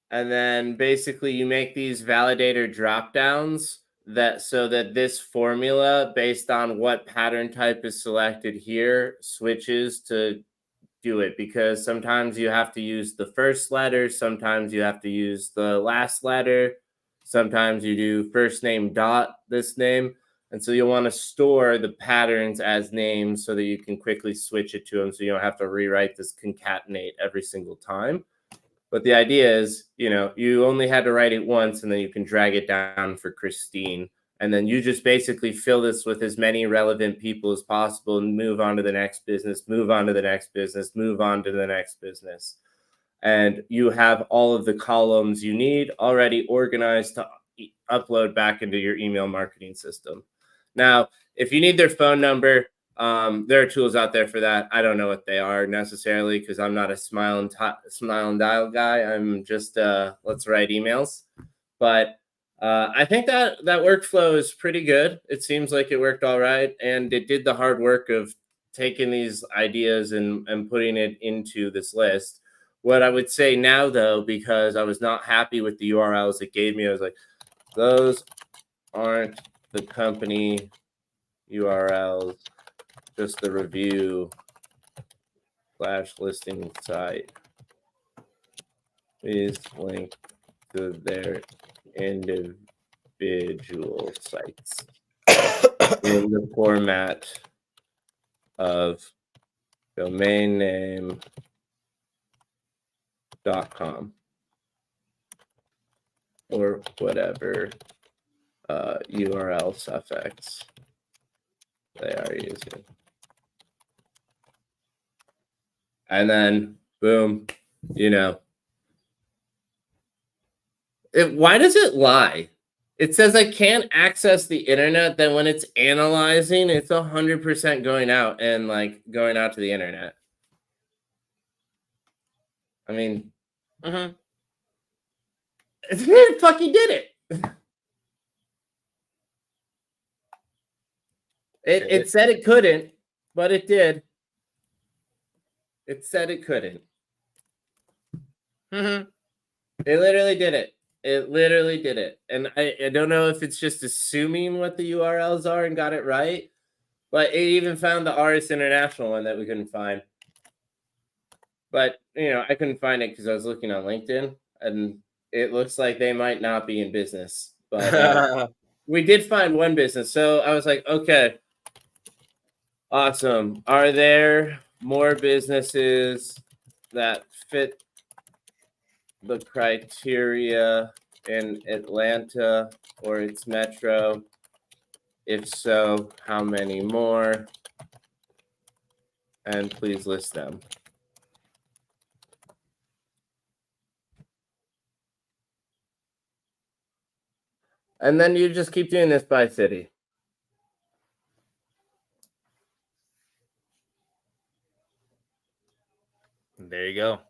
A: And then basically you make these validator drop downs so that this formula based on what pattern type is selected here switches to do it, because sometimes you have to use the first letter, sometimes you have to use the last letter, sometimes you do first name dot this name. And so you'll want to store the patterns as names so that you can quickly switch it to them so you don't have to rewrite this concatenate every single time. But the idea is, you only had to write it once and then you can drag it down for Christine. And then you just basically fill this with as many relevant people as possible and move on to the next business, move on to the next business, move on to the next business. And you have all of the columns you need already organized to upload back into your email marketing system. Now, if you need their phone number, There are tools out there for that. I don't know what they are necessarily because I'm not a smile and dial guy. I'm just let's write emails. But I think that workflow is pretty good. It seems like it worked all right, and it did the hard work of taking these ideas and putting it into this list. What I would say now, though, because I was not happy with the URLs it gave me, I was like, those aren't the company URLs, just the review / listing site. Please link to their individual sites in the format of domain name.com or whatever URL suffix they are using. And then, boom, why does it lie? It says I can't access the internet. Then when it's analyzing, it's 100% going out and going out to the internet. I mean, it fucking did it. It said it couldn't, but it did. It said it couldn't. It literally did it. It literally did it. And I don't know if it's just assuming what the URLs are and got it right, but it even found the Aris International one that we couldn't find. But, I couldn't find it because I was looking on LinkedIn, and it looks like they might not be in business. But we did find one business. So I was like, okay, awesome. Are there more businesses that fit the criteria in Atlanta or its metro? If so, how many more? And please list them. And then you just keep doing this by city.
B: There you go.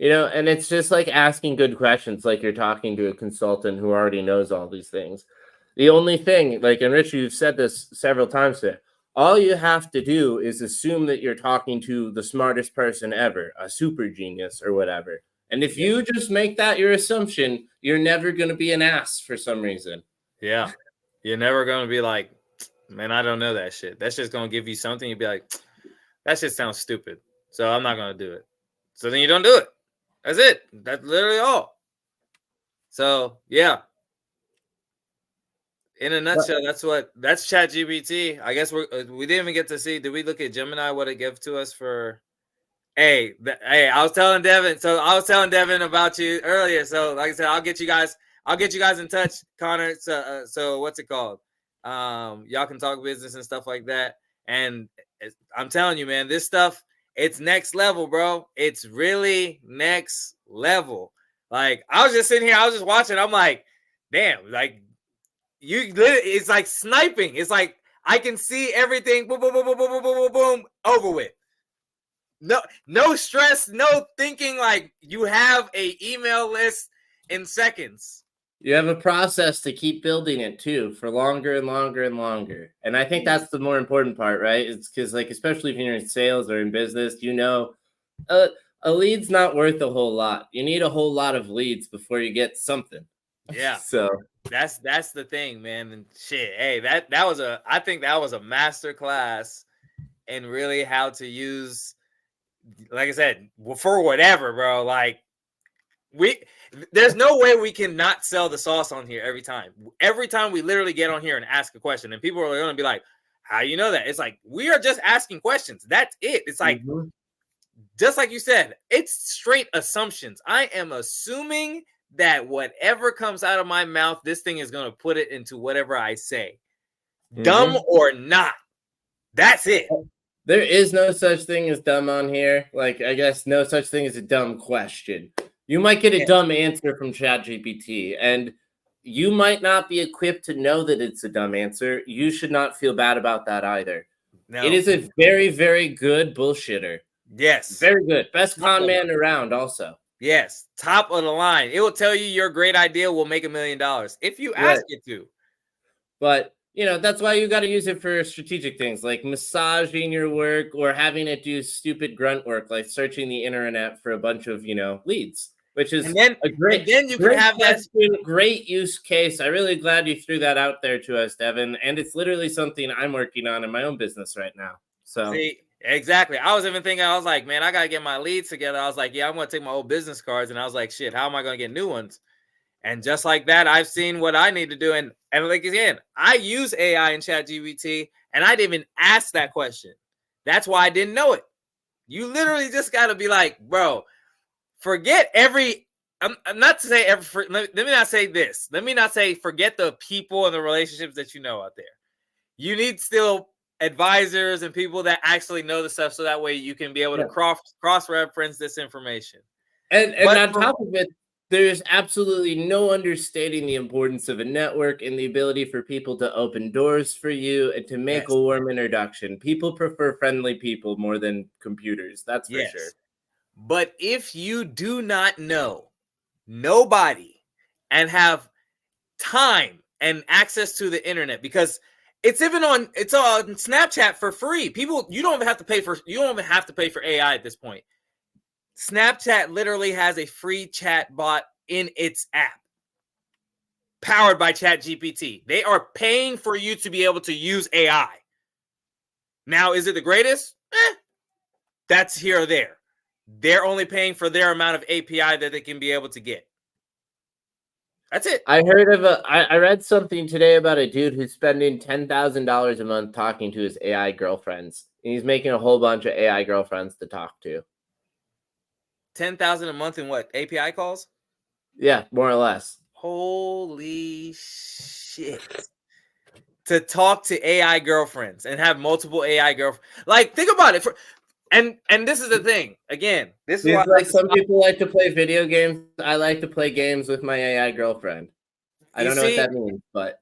A: And it's just like asking good questions, like you're talking to a consultant who already knows all these things. The only thing, and Rich, you've said this several times today, all you have to do is assume that you're talking to the smartest person ever, a super genius or whatever. And if you just make that your assumption, you're never going to be an ass for some reason.
B: Yeah. You're never going to be like, man, I don't know that shit. That's just going to give you something. You'd be like, that shit sounds stupid, so I'm not going to do it. So then you don't do it. That's it. That's literally all. So, yeah. In a nutshell, that's ChatGPT. I guess we didn't even get to see. Did we look at Gemini, what it gave to us for? Hey, I was telling Devin. So I was telling Devin about you earlier. So like I said, I'll get you guys in touch, Connor. So what's it called? Y'all can talk business and stuff like that. And I'm telling you, man, this stuff, it's next level, bro. It's really next level. Like I was just sitting here, I was just watching. I'm like, damn, it's like sniping. It's like I can see everything. Boom, boom, boom, boom, boom, boom, boom, boom, over with. No stress, no thinking. Like you have a email list in seconds.
A: You have a process to keep building it too for longer and longer and longer. And I think that's the more important part, right? It's because especially if you're in sales or in business, a lead's not worth a whole lot. You need a whole lot of leads before you get something.
B: Yeah.
A: So
B: that's the thing, man. And shit, hey, I think that was a master class in really how to use, like I said, for whatever, bro. Like there's no way we can not sell the sauce on here every time. Every time we literally get on here and ask a question, and people are going to be like, how you know that? It's like, we are just asking questions. That's it. It's like, just like you said, it's straight assumptions. I am assuming that whatever comes out of my mouth, this thing is going to put it into whatever I say. Dumb or not. That's it.
A: There is no such thing as dumb on here. I guess no such thing as a dumb question. You might get a dumb answer from ChatGPT, and you might not be equipped to know that it's a dumb answer. You should not feel bad about that either. It
B: No.
A: is a very, very good bullshitter.
B: Yes.
A: Very good. Best
B: Top
A: con
B: of it.
A: man around, also.
B: Yes. Top of the line. It will tell you your great idea will make $1 million if you ask it to.
A: But, you know, that's why you got to use it for strategic things like massaging your work or having it do stupid grunt work like searching the internet for a bunch of, you know, leads, which is
B: And then
A: a great,
B: you
A: great
B: can have that.
A: question, great use case. I'm really glad you threw that out there to us, Devin. And it's literally something I'm working on in my own business right now. So,
B: see, exactly. I was even thinking, I was like, man, I got to get my leads together. I was like, yeah, I'm going to take my old business cards. And I was like, shit, how am I going to get new ones? And just like that, I've seen what I need to do. And like, again, I use AI and ChatGPT, and I didn't even ask that question. That's why I didn't know it. You literally just got to be like, bro, forget every. I'm not to say every. Let me not say this. Let me not say forget the people and the relationships that you know out there. You need still advisors and people that actually know the stuff, so that way you can be able to cross reference this information.
A: And on top of it, there's absolutely no understanding the importance of a network and the ability for people to open doors for you and to make a warm introduction. People prefer friendly people more than computers. That's for sure.
B: But if you do not know nobody and have time and access to the internet, because it's on Snapchat for free. People, you don't even have to pay for AI at this point. Snapchat literally has a free chat bot in its app powered by ChatGPT. They are paying for you to be able to use AI. Now, is it the greatest? That's here or there. They're only paying for their amount of API that they can be able to get. That's it.
A: I read something today about a dude who's spending $10,000 a month talking to his AI girlfriends. And he's making a whole bunch of AI girlfriends to talk to.
B: 10,000 a month in what? API calls?
A: Yeah, more or less.
B: Holy shit. To talk to AI girlfriends and have multiple AI girlfriends. Like, think about it. And this is the thing. Again, this is why
A: like some people like to play video games. I like to play games with my AI girlfriend. I don't know what that means, but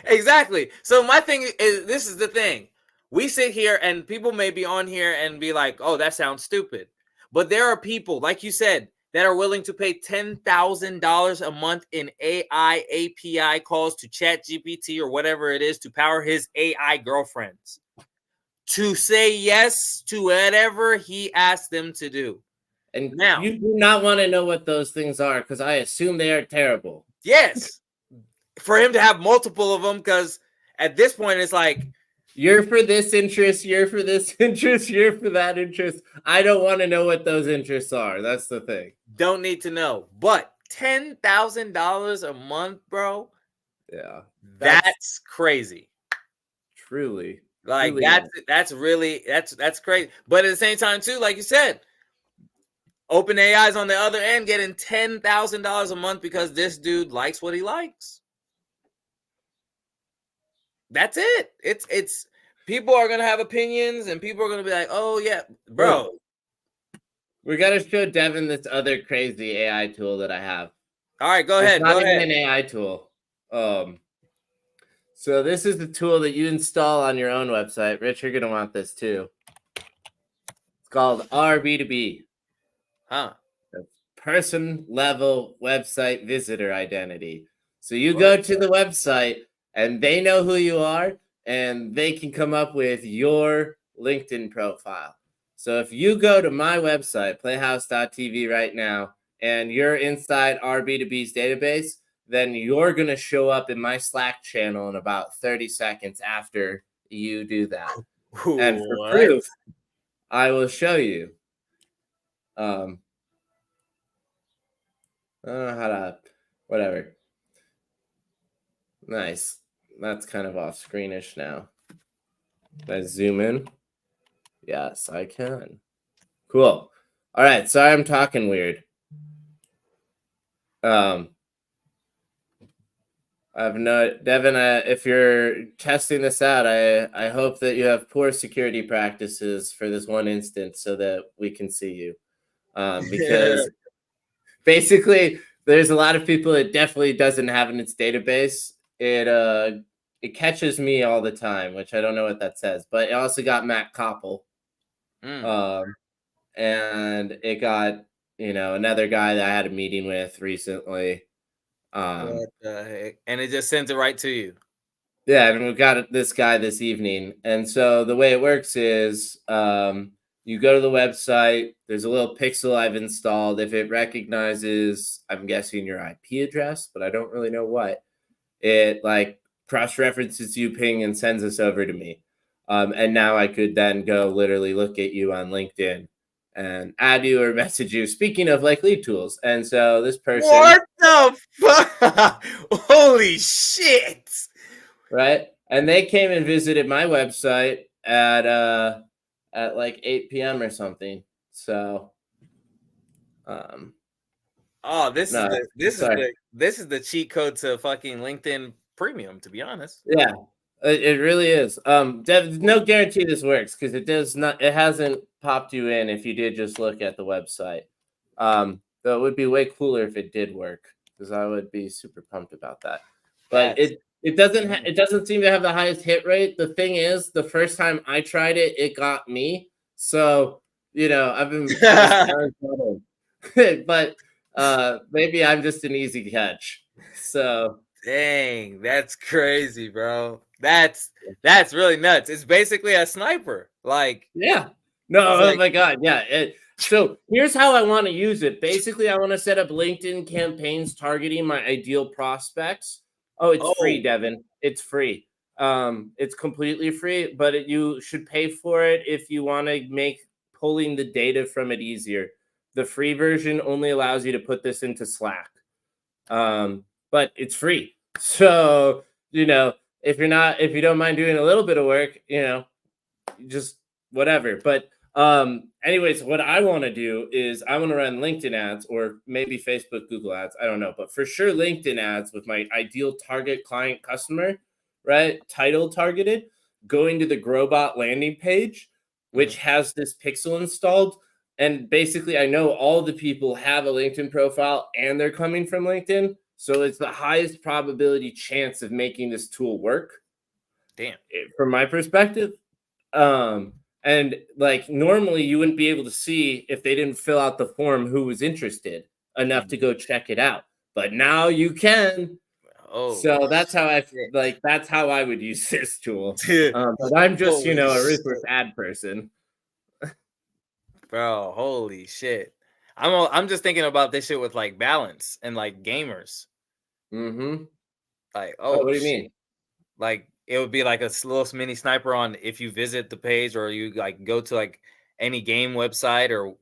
B: exactly. So my thing is, this is the thing. We sit here and people may be on here and be like, oh, that sounds stupid. But there are people, like you said, that are willing to pay $10,000 a month in AI API calls to ChatGPT or whatever it is to power his AI girlfriends to say yes to whatever he asked them to do.
A: And now you do not want to know what those things are because I assume they are terrible.
B: Yes. For him to have multiple of them, because at this point it's like,
A: you're for this interest, you're for this interest, you're for that interest. I don't want to know what those interests are. That's the thing.
B: Don't need to know. But $10,000 a month, bro.
A: Yeah.
B: That's crazy.
A: Truly.
B: Like that's really crazy. But at the same time, too, like you said, OpenAI is on the other end getting $10,000 a month because this dude likes what he likes. That's it. It's people are gonna have opinions and people are gonna be like, oh yeah, bro.
A: We gotta show Devin this other crazy AI tool that I have.
B: All right, go ahead.
A: It's not even an AI tool. So this is the tool that you install on your own website. Rich, you're gonna want this too. It's called RB2B.
B: Huh.
A: That's person level website visitor identity. So you go to the website and they know who you are and they can come up with your LinkedIn profile. So if you go to my website, playhouse.tv right now, and you're inside RB2B's database, then you're going to show up in my Slack channel in about 30 seconds after you do that. And for proof, I will show you. I don't know how to, whatever. Nice. That's kind of off screenish now. Can I zoom in? Yes, I can. Cool. All right. Sorry, I'm talking weird. Devin, if you're testing this out, I hope that you have poor security practices for this one instance so that we can see you. Because basically there's a lot of people it definitely doesn't have in its database. It catches me all the time, which I don't know what that says, but it also got Matt Koppel.
B: Mm.
A: Um, and it got, another guy that I had a meeting with recently. Um,
B: What the heck? And it just sends it right to you.
A: yeah, and we got this guy this evening. And so the way it works is you go to the website, there's a little pixel I've installed. If it recognizes, I'm guessing your IP address, but I don't really know what, it like cross-references you ping and sends this over to me. And now I could then go literally look at you on LinkedIn and add you or message you. Speaking of like lead tools. And so this person,
B: What the fuck? Holy shit!
A: right? And they came and visited my website at like 8 p.m. or something. So um
B: Oh, this is
A: no,
B: the this is
A: sorry.
B: the this is the cheat code to fucking LinkedIn Premium. To be honest.
A: Yeah, it really is. No guarantee this works because it does not. It hasn't popped you in if you did just look at the website. Though it would be way cooler if it did work because I would be super pumped about that. But
B: That's
A: it doesn't seem to have the highest hit rate. The thing is, the first time I tried it, it got me. So I've been just but maybe I'm just an easy catch. So.
B: Dang, that's crazy, bro. That's really nuts. It's basically a sniper. Like
A: Yeah. No,
B: it's
A: oh
B: like,
A: my God. Yeah. So here's how I want to use it. Basically, I want to set up LinkedIn campaigns targeting my ideal prospects. Oh, it's free,
B: oh,
A: Devin. It's free. It's completely free, but you should pay for it if you want to make pulling the data from it easier. The free version only allows you to put this into Slack. But it's free. So, if you don't mind doing a little bit of work, just whatever. But anyways, what I want to do is I want to run LinkedIn ads or maybe Facebook, Google ads. I don't know, but for sure LinkedIn ads with my ideal target client customer, right? Title targeted, going to the Growbot landing page,
B: mhm,
A: which has this pixel installed. And basically, I know all the people have a LinkedIn profile and they're coming from LinkedIn. So it's the highest probability chance of making this tool work
B: damn.
A: from my perspective. And like normally you wouldn't be able to see if they didn't fill out the form who was interested enough to
B: Mhm.
A: go check it out. But now you can.
B: Oh
A: So that's how
B: shit.
A: that's how I would use this tool. But I'm just,
B: Holy
A: a
B: shit,
A: ruthless ad person.
B: bro. Holy shit. I'm just thinking about this shit with like balance and like gamers.
A: Mm-hmm.
B: Like,
A: Oh,
B: oh
A: what do you
B: shit.
A: mean?
B: Like it would be like a little mini sniper on if you visit the page or you like go to like any game website or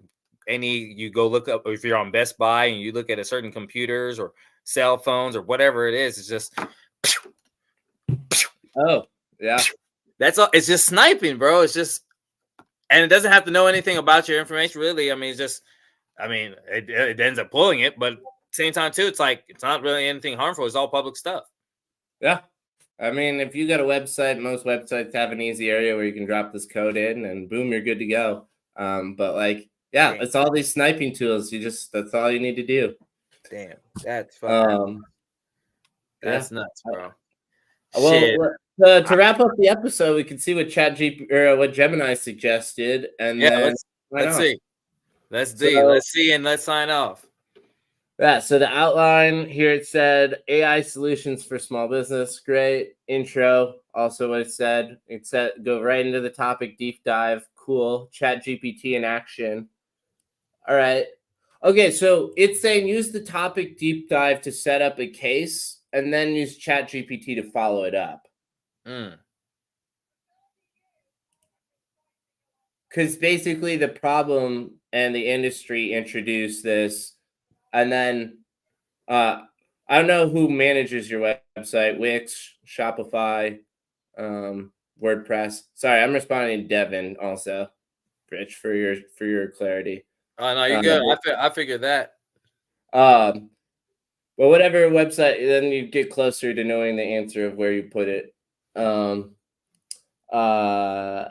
B: you go look up, or if you're on Best Buy and you look at a certain computers or cell phones or whatever it is, it's just
A: Oh, yeah.
B: that's all. It's just sniping, bro. It's just, and it doesn't have to know anything about your information, really. I mean, it's just, I mean, it ends up pulling it, but same time too, it's like it's not really anything harmful. It's all public stuff.
A: Yeah. I mean, if you got a website, most websites have an easy area where you can drop this code in and boom, you're good to go. But like, yeah,
B: Damn,
A: it's all these sniping tools. That's all you need to do.
B: damn, that's fucking,
A: Um, yeah.
B: that's nuts, bro.
A: Well,
B: Shit.
A: to wrap up the episode, we can see what ChatGPT or what Gemini suggested, and
B: Yeah,
A: then sign
B: let's
A: off.
B: see.
A: So
B: Let's see and let's sign off.
A: yeah, so the outline here it said AI solutions for small business. Great intro. Also, what it said go right into the topic, deep dive. Cool. ChatGPT in action. All right. Okay, so it's saying use the topic deep dive to set up a case, and then use ChatGPT to follow it up.
B: Mm,
A: Because basically the problem and the industry introduced this, and then uh I don't know who manages your website, Wix, Shopify, WordPress. Sorry, I'm responding to Devin also, Rich, for your clarity.
B: oh no, you're
A: uh,
B: good. I figured that.
A: um but whatever website, then you get closer to knowing the answer of where you put it. um uh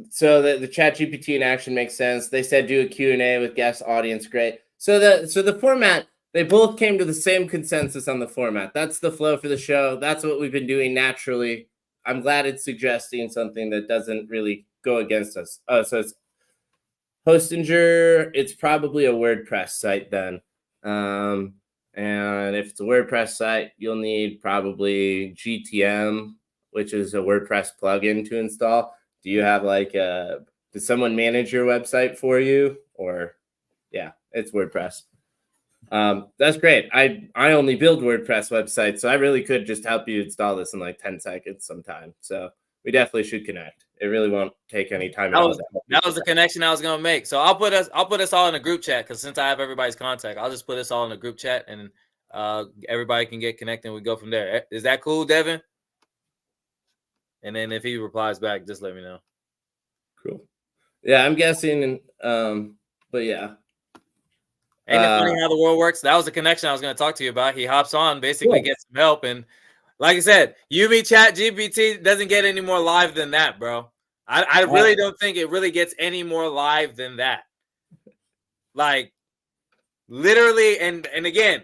A: so the chat gpt in action makes sense. They said do a Q&A with guest audience. Great. So the format, they both came to the same consensus on the format. That's the flow for the show. That's what we've been doing naturally. I'm glad it's suggesting something that doesn't really go against us. So it's Hostinger. It's probably a WordPress site then. And if it's a WordPress site, you'll need probably GTM, which is a WordPress plugin to install. Do you have does someone manage your website for you? Or yeah, it's WordPress. That's great. I only build WordPress websites, so I really could just help you install this in like 10 seconds sometime. So we definitely should connect. It really won't take any time at all.
B: That was the connection I was gonna make. So I'll put us all in a group chat, because since I have everybody's contact, I'll just put us all in a group chat, and everybody can get connected and we go from there. Is that cool, Devin? And then if he replies back, just let me know.
A: Cool. Yeah, I'm guessing. But yeah.
B: Ain't it funny how the world works? That was the connection I was going to talk to you about. He hops on, basically gets some help, and like I said, ChatGPT doesn't get any more live than that, bro. I really don't think it really gets any more live than that. Like, literally, and again,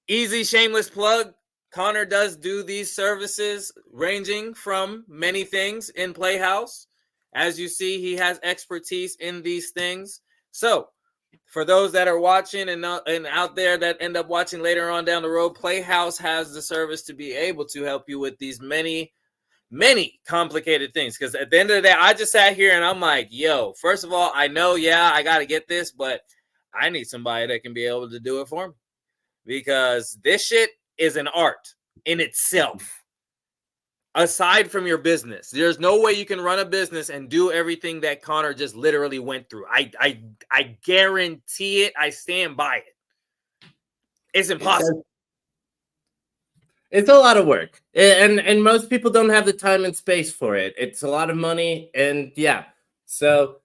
B: easy shameless plug. Connor does do these services ranging from many things in Playhouse. As you see, he has expertise in these things. So, for those that are watching and out there that end up watching later on down the road, Playhouse has the service to be able to help you with these many, many complicated things. Because at the end of the day, I just sat here and I'm like, yo, first of all, I know, I got to get this, but I need somebody that can be able to do it for me. Because this shit is an art in itself. Aside from your business, there's no way you can run a business and do everything that Connor just literally went through. I guarantee it. I stand by it. It's impossible.
A: It's a lot of work, and most people don't have the time and space for it. It's a lot of money, and so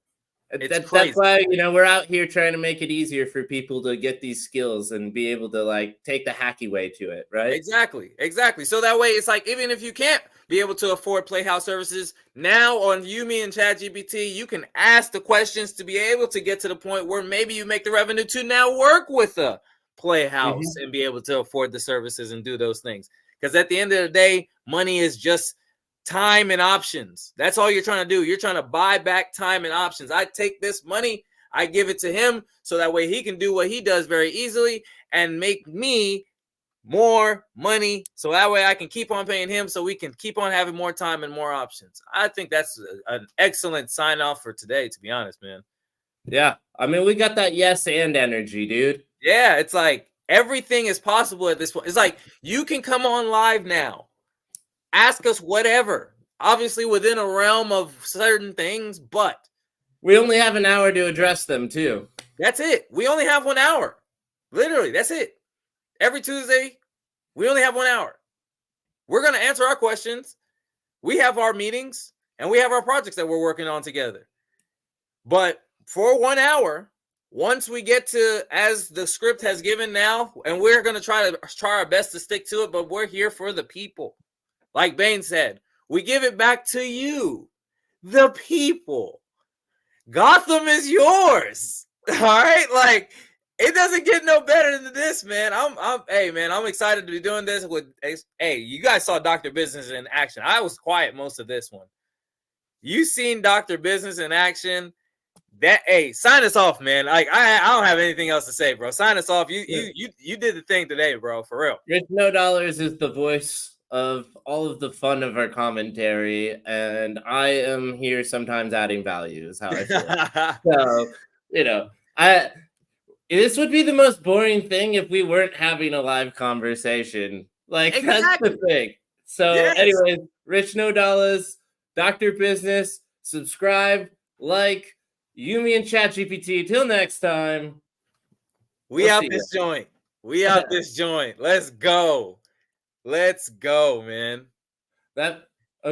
A: that's why we're out here trying to make it easier for people to get these skills and be able to like take the hacky way to it, right?
B: Exactly. So that way, it's like, even if you can't be able to afford Playhouse services, now on Udemy and ChatGPT, you can ask the questions to be able to get to the point where maybe you make the revenue to now work with a Playhouse and be able to afford the services and do those things. Because at the end of the day, money is just time and options. That's all you're trying to do. You're trying to buy back time and options. I take this money, I give it to him, so that way he can do what he does very easily and make me more money, so that way I can keep on paying him, so we can keep on having more time and more options. I think that's an excellent sign off for today, to be honest, man.
A: Yeah, I mean, we got that yes and energy, dude.
B: Yeah, it's like everything is possible at this point. It's like you can come on live now, ask us whatever, obviously within a realm of certain things, but
A: we only have an hour to address them too.
B: That's it. We only have 1 hour. Literally, that's it. Every Tuesday, we only have 1 hour. We're going to answer our questions. We have our meetings, and we have our projects that we're working on together. But for 1 hour, once we get to, as the script has given now, and we're going to try our best to stick to it, but we're here for the people. Like Bane said, we give it back to you, the people. Gotham is yours. All right? Like, it doesn't get no better than this, man. I'm excited to be doing this with. Hey, you guys saw Dr. Business in action. I was quiet most of this one. You seen Dr. Business in action? Sign us off, man. Like, I don't have anything else to say, bro. Sign us off. You did the thing today, bro. For real.
A: Rich No Dollars is the voice of all of the fun of our commentary, and I am here sometimes adding value. Is how I feel. So this would be the most boring thing if we weren't having a live conversation. Like, exactly. That's the thing. So, anyways, Rich No Dollars, Dr. Business, subscribe, like, Udemy and ChatGPT. Till next time.
B: We out this joint. We out this joint. Let's go. Let's go, man.
A: That